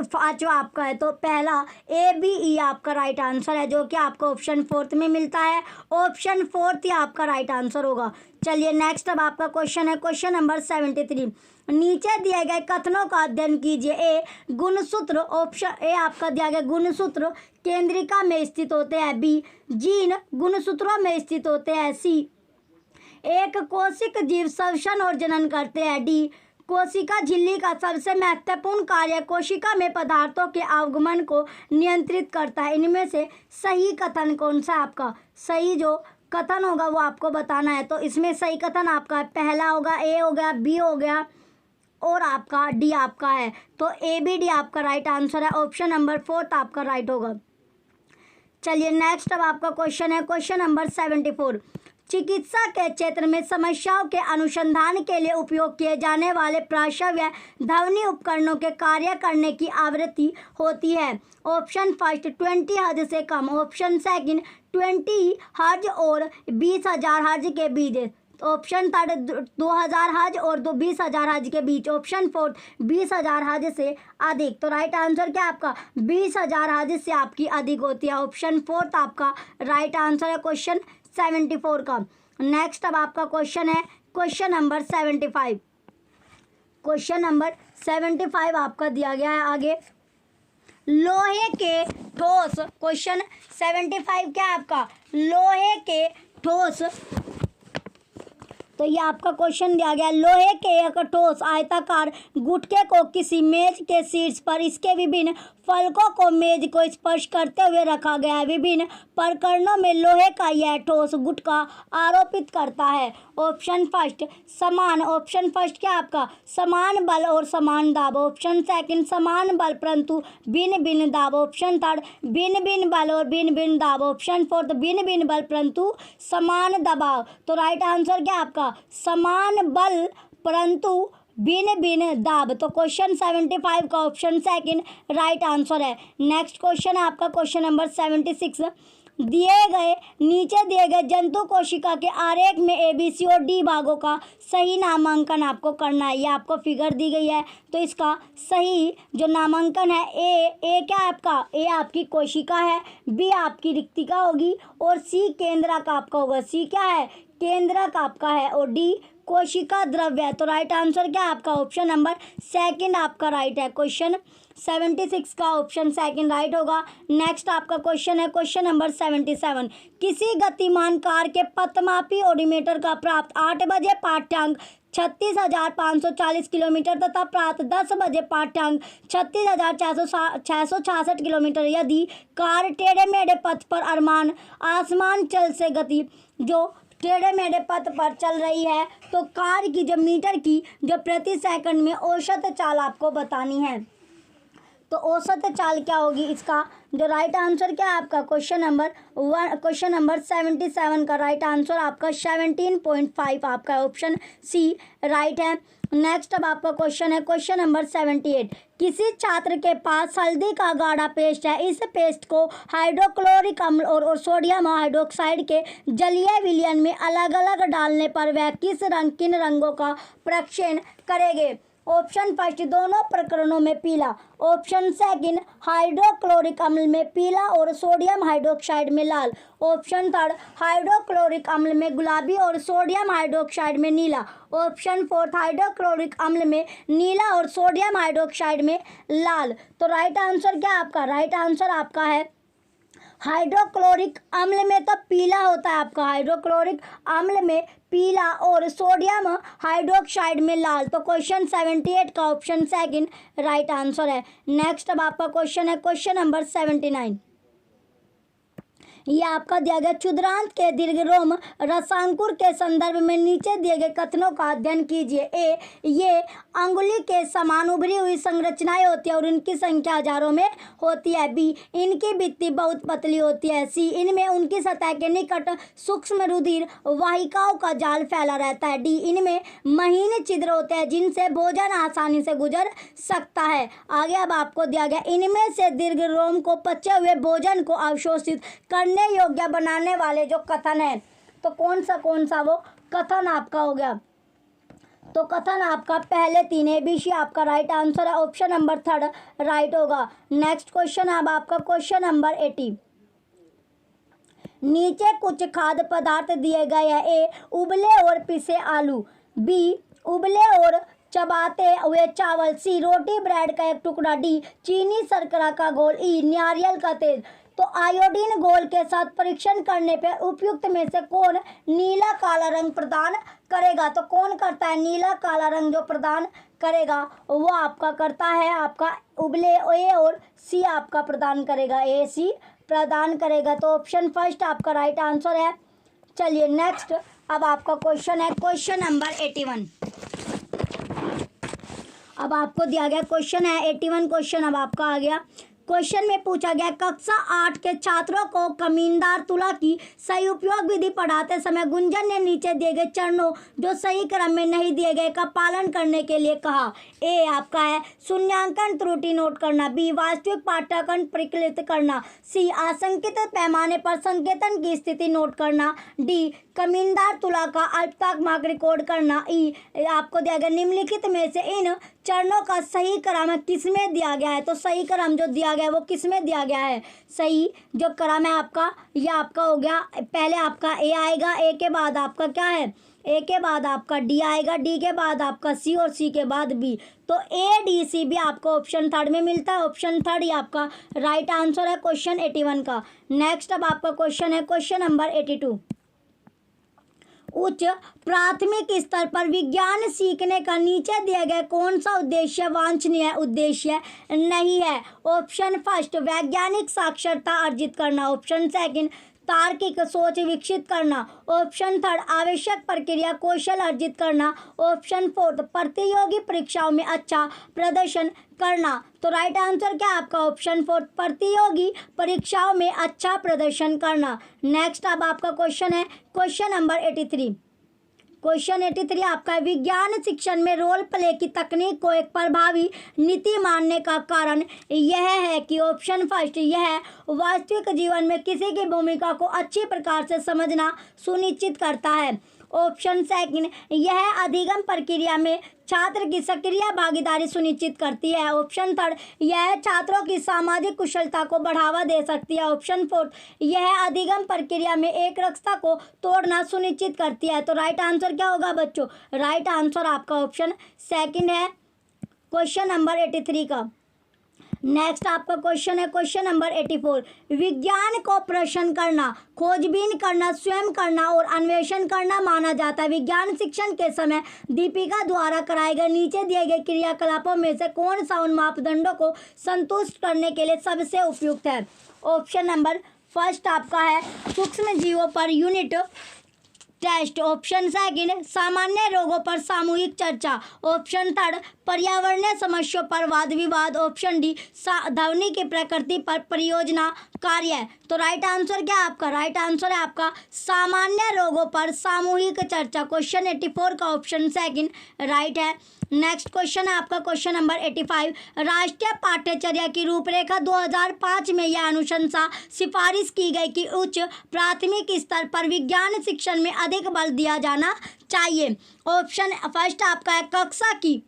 पांचवा आपका है। तो पहला ए बी ई आपका राइट आंसर है, जो कि आपको ऑप्शन फोर्थ में मिलता है। ऑप्शन फोर्थ ही आपका राइट आंसर होगा। चलिए नेक्स्ट अब आपका क्वेश्चन है क्वेश्चन नंबर 73। नीचे दिए गए कथनों का अध्ययन कीजिए। ए, गुणसूत्र, ऑप्शन ए आपका दिया गया गुणसूत्र केंद्रिका में स्थित होते हैं। बी, जीन गुणसूत्रों में स्थित होते हैं। सी, एक कोशिक जीव श्वसन और जनन करते हैं। डी, कोशिका झिल्ली का सबसे महत्वपूर्ण कार्य कोशिका में पदार्थों के आगमन को नियंत्रित करता है। इनमें से सही कथन कौन सा आपका? सही जो कथन होगा वो आपको बताना है। तो इसमें सही कथन आपका पहला होगा, ए हो गया, बी हो गया और आपका डी आपका है। तो ए बी डी आपका राइट आंसर है। ऑप्शन नंबर फोर्थ आपका राइट होगा। चलिए नेक्स्ट अब आपका क्वेश्चन है क्वेश्चन नंबर 74। चिकित्सा के क्षेत्र में समस्याओं के अनुसंधान के लिए उपयोग किए जाने वाले प्राश्रव्य ध्वनि उपकरणों के कार्य करने की आवृत्ति होती है। ऑप्शन फर्स्ट 20 हर्ट्ज से कम, ऑप्शन सेकंड 20 हर्ट्ज और 20,000 हर्ट्ज के बीच, ऑप्शन थर्ड 2,000 हर्ट्ज और 20,000 हर्ट्ज के बीच, ऑप्शन फोर्थ 20,000 हर्ट्ज से अधिक। तो राइट आंसर क्या आपका? 20,000 हर्ट्ज से आपकी अधिक होती है। ऑप्शन फोर्थ आपका राइट आंसर है क्वेश्चन 74 का। नेक्स्ट अब आपका क्वेश्चन है क्वेश्चन नंबर 75। क्वेश्चन नंबर 75 आपका दिया गया है आगे, लोहे के ठोस। क्वेश्चन 75 क्या है आपका? लोहे के ठोस। तो ये आपका क्वेश्चन दिया गया, लोहे के एक ठोस आयताकार गुटके को किसी मेज के शीर्ष पर इसके विभिन्न फलकों को मेज को स्पर्श करते हुए रखा गया है। विभिन्न प्रकरणों में लोहे का यह ठोस गुटका आरोपित करता है। ऑप्शन फर्स्ट समान, ऑप्शन फर्स्ट क्या आपका? समान बल और समान दाब। ऑप्शन सेकंड समान बल परंतु भिन्न भिन्न दाब। ऑप्शन थर्ड भिन्न भिन्न बल और भिन्न भिन्न दाब। ऑप्शन फोर्थ भिन्न भिन्न बल परंतु समान दबाव। तो राइट आंसर क्या आपका? समान बल परंतु भिन्न भिन्न दाब। तो क्वेश्चन 75 का ऑप्शन सेकंड राइट आंसर है। नेक्स्ट क्वेश्चन है आपका क्वेश्चन नंबर 76। नीचे दिए गए जंतु कोशिका के आरेख में ए बी सी और डी भागों का सही नामांकन आपको करना है। ये आपको फिगर दी गई है, तो इसका सही जो नामांकन है ए क्या है आपका? ए आपकी कोशिका है, बी आपकी रिक्तिका होगी और सी केंद्रक आपका होगा। सी क्या है? केंद्रक आपका है और डी कोशिका द्रव्य है। तो राइट आंसर क्या है आपका? ऑप्शन नंबर सेकंड आपका राइट है। क्वेश्चन 76 का ऑप्शन सेकंड राइट होगा। नेक्स्ट आपका क्वेश्चन है क्वेश्चन नंबर 77। किसी गतिमान कार के पथमापी ओडोमीटर का प्राप्त 8 बजे पाठ्यांक 36,540 किलोमीटर तथा प्राप्त 10 बजे पाठ्यांक 36,666 किलोमीटर यदि कार टेढ़े मेढ़े पथ पर आसमान चल से गति जो टेढ़े मेढ़े पथ पर चल रही है, तो कार की जो मीटर की जो प्रति सेकंड में औसत चाल आपको बतानी है। तो औसत चाल क्या होगी इसका? जो राइट आंसर क्या है आपका? क्वेश्चन नंबर 77 का राइट आंसर आपका 17.5 आपका ऑप्शन सी राइट है। नेक्स्ट अब आपका क्वेश्चन है क्वेश्चन नंबर 78। किसी छात्र के पास हल्दी का गाढ़ा पेस्ट है। इस पेस्ट को हाइड्रोक्लोरिक अम्ल और सोडियम हाइड्रोक्साइड के जलीय विलयन में अलग अलग डालने पर वह किन रंगों का प्रक्षेपण करेंगे? ऑप्शन फर्स्ट दोनों प्रकरणों में पीला, ऑप्शन सेकंड हाइड्रोक्लोरिक अम्ल में पीला और सोडियम हाइड्रोक्साइड में लाल, ऑप्शन थर्ड हाइड्रोक्लोरिक अम्ल में गुलाबी और सोडियम हाइड्रोक्साइड में नीला, ऑप्शन फोर्थ हाइड्रोक्लोरिक अम्ल में नीला और सोडियम हाइड्रोक्साइड में लाल। तो राइट आंसर क्या आपका? राइट आंसर आपका है हाइड्रोक्लोरिक अम्ल में तो पीला होता है आपका, हाइड्रोक्लोरिक अम्ल में पीला और सोडियम हाइड्रोक्साइड में लाल। तो क्वेश्चन 78 का ऑप्शन सेकंड राइट आंसर है। नेक्स्ट अब आपका क्वेश्चन है क्वेश्चन नंबर 79। ये आपका दिया गया क्षुद्रांत के दीर्घरोम रसांकुर के संदर्भ में नीचे दिए गए कथनों का अध्ययन कीजिए। ए, ये अंगुली के समान उभरी हुई संरचनाएं होती है और उनकी संख्या हजारों में होती है। बी, इनकी भित्ति बहुत पतली होती है। सी, इनमें उनकी सतह के निकट सूक्ष्म रुधिर वाहिकाओं का जाल फैला रहता है। डी, इनमें महीन छिद्र होते हैं जिनसे भोजन आसानी से गुजर सकता है। आगे अब आपको दिया गया इनमें से दीर्घरोम को पचे हुए भोजन को अवशोषित करने योग्य बनाने वाले जो कथन है, तो कौन सा वो कथन आपका हो गया? तो कथन आपका पहले तीन ABC आपका राइट आंसर है। ऑप्शन नंबर थर्ड राइट होगा। नेक्स्ट क्वेश्चन अब आपका क्वेश्चन नंबर 80। नीचे कुछ खाद्य पदार्थ दिए गए हैं। ए, उबले और पिसे आलू। बी, उबले और चबाते हुए चावल। सी, रोटी ब्रेड का एक टुकड़ा। डी, चीनी शर्करा का घोल। ई, नारियल का तेल। तो आयोडीन घोल के साथ परीक्षण करने पर उपयुक्त में से कौन नीला काला रंग प्रदान करेगा? तो कौन करता है नीला काला रंग जो प्रदान करेगा वो आपका करता है आपका उबले। ए और सी आपका प्रदान करेगा, ए सी प्रदान करेगा। तो ऑप्शन फर्स्ट आपका राइट आंसर है। चलिए नेक्स्ट अब आपका क्वेश्चन है क्वेश्चन नंबर 81। अब आपको दिया गया क्वेश्चन है 81 क्वेश्चन अब आपका आ गया। क्वेश्चन में पूछा गया कक्षा 8 के छात्रों को कमीनदार तुला की सही उपयोग विधि पढ़ाते समय गुंजन ने नीचे दिए गए चरणों जो सही क्रम में नहीं दिए गए का पालन करने के लिए कहा। ए आपका है शून्यांकन त्रुटि नोट करना। बी, वास्तविक पाठ्यांकन परिकलित करना। सी, आशंकित पैमाने पर संकेतन की स्थिति नोट करना। डी, कमीनदार तुला का अल्पताक्माक रिकॉर्ड करना। ई, आपको दिया गया निम्नलिखित में से इन चरणों का सही क्रम किसमें दिया गया है? तो सही क्रम जो दिया गया है वो किसमें दिया गया है? सही जो क्रम है आपका ये आपका हो गया, पहले आपका ए आएगा, ए के बाद आपका क्या है, ए के बाद आपका डी आएगा, डी के बाद आपका सी और सी के बाद बी। तो ए डी सी भी आपको ऑप्शन थर्ड में मिलता है। ऑप्शन थर्ड ही आपका राइट आंसर है क्वेश्चन 81 का। नेक्स्ट अब आपका क्वेश्चन है क्वेश्चन नंबर 82। उच्च प्राथमिक स्तर पर विज्ञान सीखने का नीचे दिए गए कौन सा उद्देश्य वांछनीय उद्देश्य नहीं है? ऑप्शन फर्स्ट वैज्ञानिक साक्षरता अर्जित करना। ऑप्शन सेकंड तार्किक सोच विकसित करना। ऑप्शन थर्ड आवश्यक प्रक्रिया कौशल अर्जित करना। ऑप्शन फोर्थ प्रतियोगी परीक्षाओं में अच्छा प्रदर्शन करना। तो राइट आंसर क्या आपका? ऑप्शन फोर्थ प्रतियोगी परीक्षाओं में अच्छा प्रदर्शन करना। नेक्स्ट अब आपका क्वेश्चन है क्वेश्चन नंबर 83। क्वेश्चन 83 आपका विज्ञान शिक्षण में रोल प्ले की तकनीक को एक प्रभावी नीति मानने का कारण यह है कि ऑप्शन फर्स्ट यह वास्तविक जीवन में किसी की भूमिका को अच्छी प्रकार से समझना सुनिश्चित करता है। ऑप्शन सेकंड यह अधिगम प्रक्रिया में छात्र की सक्रिय भागीदारी सुनिश्चित करती है। ऑप्शन थर्ड यह छात्रों की सामाजिक कुशलता को बढ़ावा दे सकती है। ऑप्शन फोर्थ यह अधिगम प्रक्रिया में एकरसता को तोड़ना सुनिश्चित करती है। तो राइट आंसर क्या होगा बच्चों? राइट आंसर आपका ऑप्शन सेकंड है क्वेश्चन नंबर 83 का। नेक्स्ट आपका क्वेश्चन है क्वेश्चन नंबर 84। विज्ञान को प्रश्न करना, खोजबीन करना, स्वयं करना और अन्वेषण करना माना जाता है। विज्ञान शिक्षण के समय दीपिका द्वारा कराए गए नीचे दिए गए क्रियाकलापों में से कौन सा उन मापदंडों को संतुष्ट करने के लिए सबसे उपयुक्त है? ऑप्शन नंबर फर्स्ट आपका है सूक्ष्म जीवों per unit test. Option second सामान्य रोगों पर सामूहिक चर्चा। ऑप्शन थर्ड पर्यावरणीय समस्याओं पर वाद विवाद। ऑप्शन डी ध्वनि की प्रकृति पर परियोजना कार्य। तो राइट आंसर क्या है आपका? राइट आंसर है आपका सामान्य रोगों पर सामूहिक चर्चा। क्वेश्चन 84 का ऑप्शन सेकंड राइट है। नेक्स्ट क्वेश्चन है आपका क्वेश्चन नंबर 85। राष्ट्रीय पाठ्यचर्या की रूपरेखा 2005 में यह अनुशंसा सिफारिश की गई कि उच्च प्राथमिक स्तर पर विज्ञान शिक्षण में अधिक बल दिया जाना चाहिए। ऑप्शन फर्स्ट आपका है कक्षा की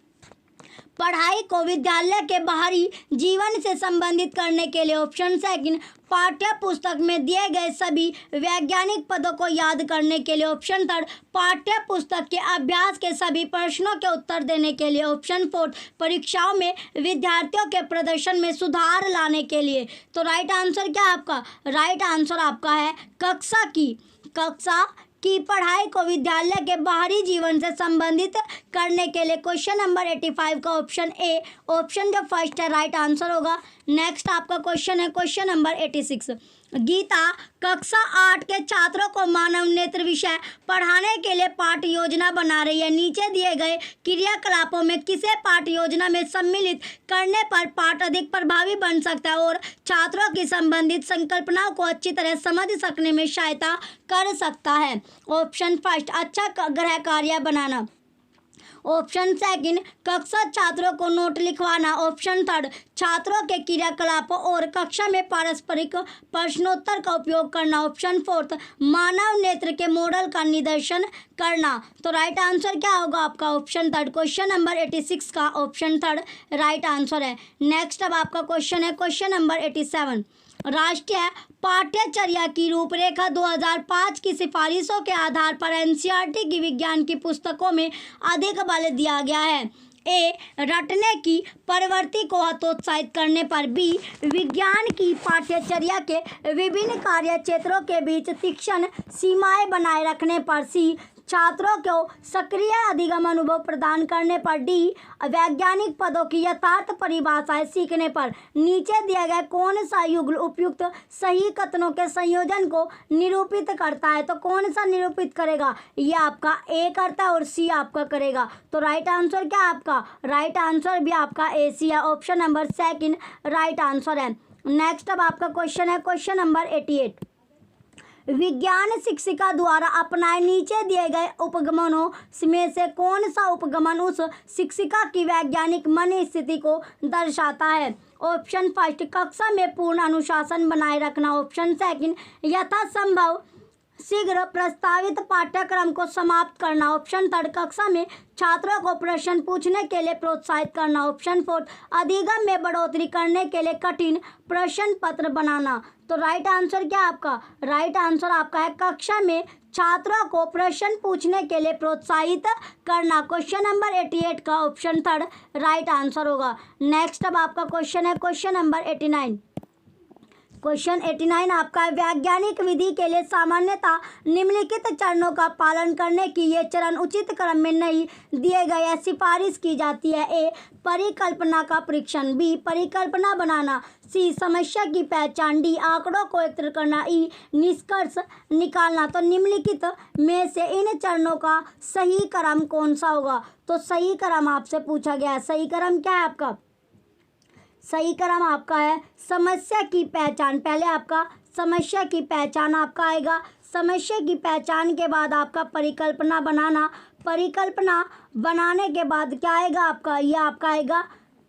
पढ़ाई को विद्यालय के बाहरी जीवन से संबंधित करने के लिए। ऑप्शन सेकंड, पाठ्य पुस्तक में दिए गए सभी वैज्ञानिक पदों को याद करने के लिए। ऑप्शन थर्ड, पाठ्य पुस्तक के अभ्यास के सभी प्रश्नों के उत्तर देने के लिए। ऑप्शन फोर्थ, परीक्षाओं में विद्यार्थियों के प्रदर्शन में सुधार लाने के लिए। तो राइट आंसर क्या है आपका? राइट आंसर आपका है कक्षा की पढ़ाई को विद्यालय के बाहरी जीवन से संबंधित करने के लिए। क्वेश्चन नंबर 85 का ऑप्शन ए, ऑप्शन जो फर्स्ट है राइट आंसर होगा। नेक्स्ट आपका क्वेश्चन है क्वेश्चन नंबर 86। गीता कक्षा 8 के छात्रों को मानव नेत्र विषय पढ़ाने के लिए पाठ योजना बना रही है। नीचे दिए गए क्रियाकलापों में किसे पाठ योजना में सम्मिलित करने पर पाठ अधिक प्रभावी बन सकता है और छात्रों की संबंधित संकल्पनाओं को अच्छी तरह समझ सकने में सहायता कर सकता है? ऑप्शन फर्स्ट, अच्छा गृह कार्य बनाना। ऑप्शन सेकंड, कक्षा छात्रों को नोट लिखवाना। ऑप्शन थर्ड, छात्रों के क्रियाकलापों और कक्षा में पारस्परिक प्रश्नोत्तर का उपयोग करना। ऑप्शन फोर्थ, मानव नेत्र के मॉडल का निदर्शन करना। तो राइट आंसर क्या होगा आपका? Option third. क्वेश्चन नंबर 86 का ऑप्शन थर्ड राइट आंसर है। नेक्स्ट अब आपका क्वेश्चन है क्वेश्चन नंबर 87। राष्ट्रीय पाठ्यचर्या की रूपरेखा 2005 की सिफारिशों के आधार पर एनसीईआरटी की विज्ञान की पुस्तकों में अधिक बल दिया गया है। ए, रटने की प्रवृत्ति को हतोत्साहित करने पर। बी, विज्ञान की पाठ्यचर्या के विभिन्न कार्य क्षेत्रों के बीच तीक्ष्ण सीमाएं बनाए रखने पर। सी, छात्रों को सक्रिय अधिगम अनुभव प्रदान करने पर। डी, वैज्ञानिक पदों की यथार्थ परिभाषाएं सीखने पर। नीचे दिया गया कौन सा युगल उपयुक्त सही कथनों के संयोजन को निरूपित करता है? तो कौन सा निरूपित करेगा? ये आपका ए करता है और सी आपका करेगा। तो राइट आंसर क्या है आपका? राइट आंसर भी आपका ए सी है। Option number second right answer है। नेक्स्ट अब आपका क्वेश्चन है क्वेश्चन नंबर 88। विज्ञान शिक्षिका द्वारा अपनाए नीचे दिए गए उपगमनों में से कौन सा उपगमन उस शिक्षिका की वैज्ञानिक मन स्थिति को दर्शाता है? ऑप्शन फर्स्ट, कक्षा में पूर्ण अनुशासन बनाए रखना। ऑप्शन सेकंड, यथासंभव शीघ्र प्रस्तावित पाठ्यक्रम को समाप्त करना। ऑप्शन थर्ड, कक्षा में छात्रों को प्रश्न पूछने के लिए प्रोत्साहित करना। ऑप्शन फोर्थ, अधिगम में बढ़ोतरी करने के लिए कठिन प्रश्न पत्र बनाना। तो राइट आंसर क्या है आपका? राइट आंसर आपका है कक्षा में छात्रों को प्रश्न पूछने के लिए प्रोत्साहित करना। क्वेश्चन नंबर 88 का ऑप्शन थर्ड राइट आंसर होगा। नेक्स्ट अब आपका क्वेश्चन है क्वेश्चन नंबर 89। क्वेश्चन 89 आपका है, वैज्ञानिक विधि के लिए सामान्यतः निम्नलिखित चरणों का पालन करने की ये चरण उचित क्रम में नहीं दिए गए सिफारिश की जाती है। ए, परिकल्पना का परीक्षण। बी, परिकल्पना बनाना। सी, समस्या की पहचान। डी, आंकड़ों को एकत्र करना। ई, निष्कर्ष निकालना। तो निम्नलिखित में से इन चरणों का सही क्रम कौन सा होगा? तो सही क्रम आपसे पूछा गया है। सही क्रम क्या है आपका? सही क्रम आपका है समस्या की पहचान। पहले आपका समस्या की पहचान आपका आएगा। समस्या की पहचान के बाद आपका परिकल्पना बनाना। परिकल्पना बनाने के बाद क्या आएगा आपका? यह आपका आएगा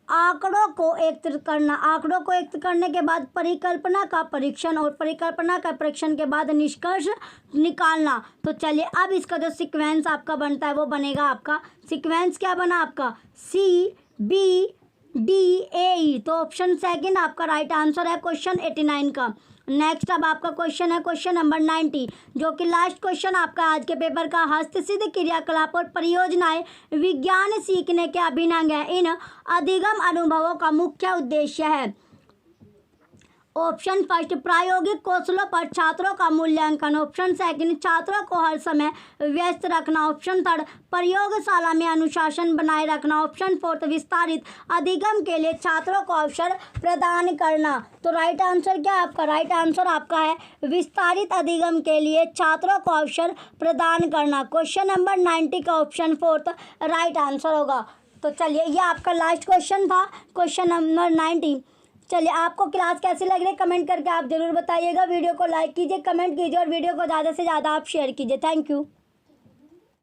आंकड़ों को एकत्रित करना। आंकड़ों को एकत्रित करने के बाद परिकल्पना का परीक्षण और परिकल्पना का परीक्षण के बाद निष्कर्ष निकालना। तो चलिए अब इसका जो सीक्वेंस आपका बनता है वो बनेगा आपका सीक्वेंस क्या बना आपका? सी, बी, डी, ए, ई। तो ऑप्शन सेकंड आपका राइट आंसर है क्वेश्चन 89 का। नेक्स्ट अब आपका क्वेश्चन है क्वेश्चन नंबर 90 जो कि लास्ट क्वेश्चन आपका आज के पेपर का। हस्तसिद्ध क्रियाकलाप और परियोजनाएं विज्ञान सीखने के अभिन्न है। इन अधिगम अनुभवों का मुख्य उद्देश्य है। ऑप्शन फर्स्ट, प्रायोगिक कौशलों पर छात्रों का मूल्यांकन। ऑप्शन सेकंड, छात्रों को हर समय व्यस्त रखना। ऑप्शन थर्ड, प्रयोगशाला में अनुशासन बनाए रखना। ऑप्शन फोर्थ, विस्तारित अधिगम के लिए छात्रों को अवसर प्रदान करना। तो राइट आंसर क्या है आपका? राइट आंसर आपका है विस्तारित अधिगम के लिए छात्रों को अवसर प्रदान करना। क्वेश्चन नंबर 90 का ऑप्शन फोर्थ राइट आंसर होगा। तो चलिए ये आपका लास्ट क्वेश्चन था क्वेश्चन नंबर 90। चलिए आपको क्लास कैसी लग रही है कमेंट करके आप जरूर बताइएगा। वीडियो को लाइक कीजिए, कमेंट कीजिए और वीडियो को ज़्यादा से ज़्यादा आप शेयर कीजिए। Thank you.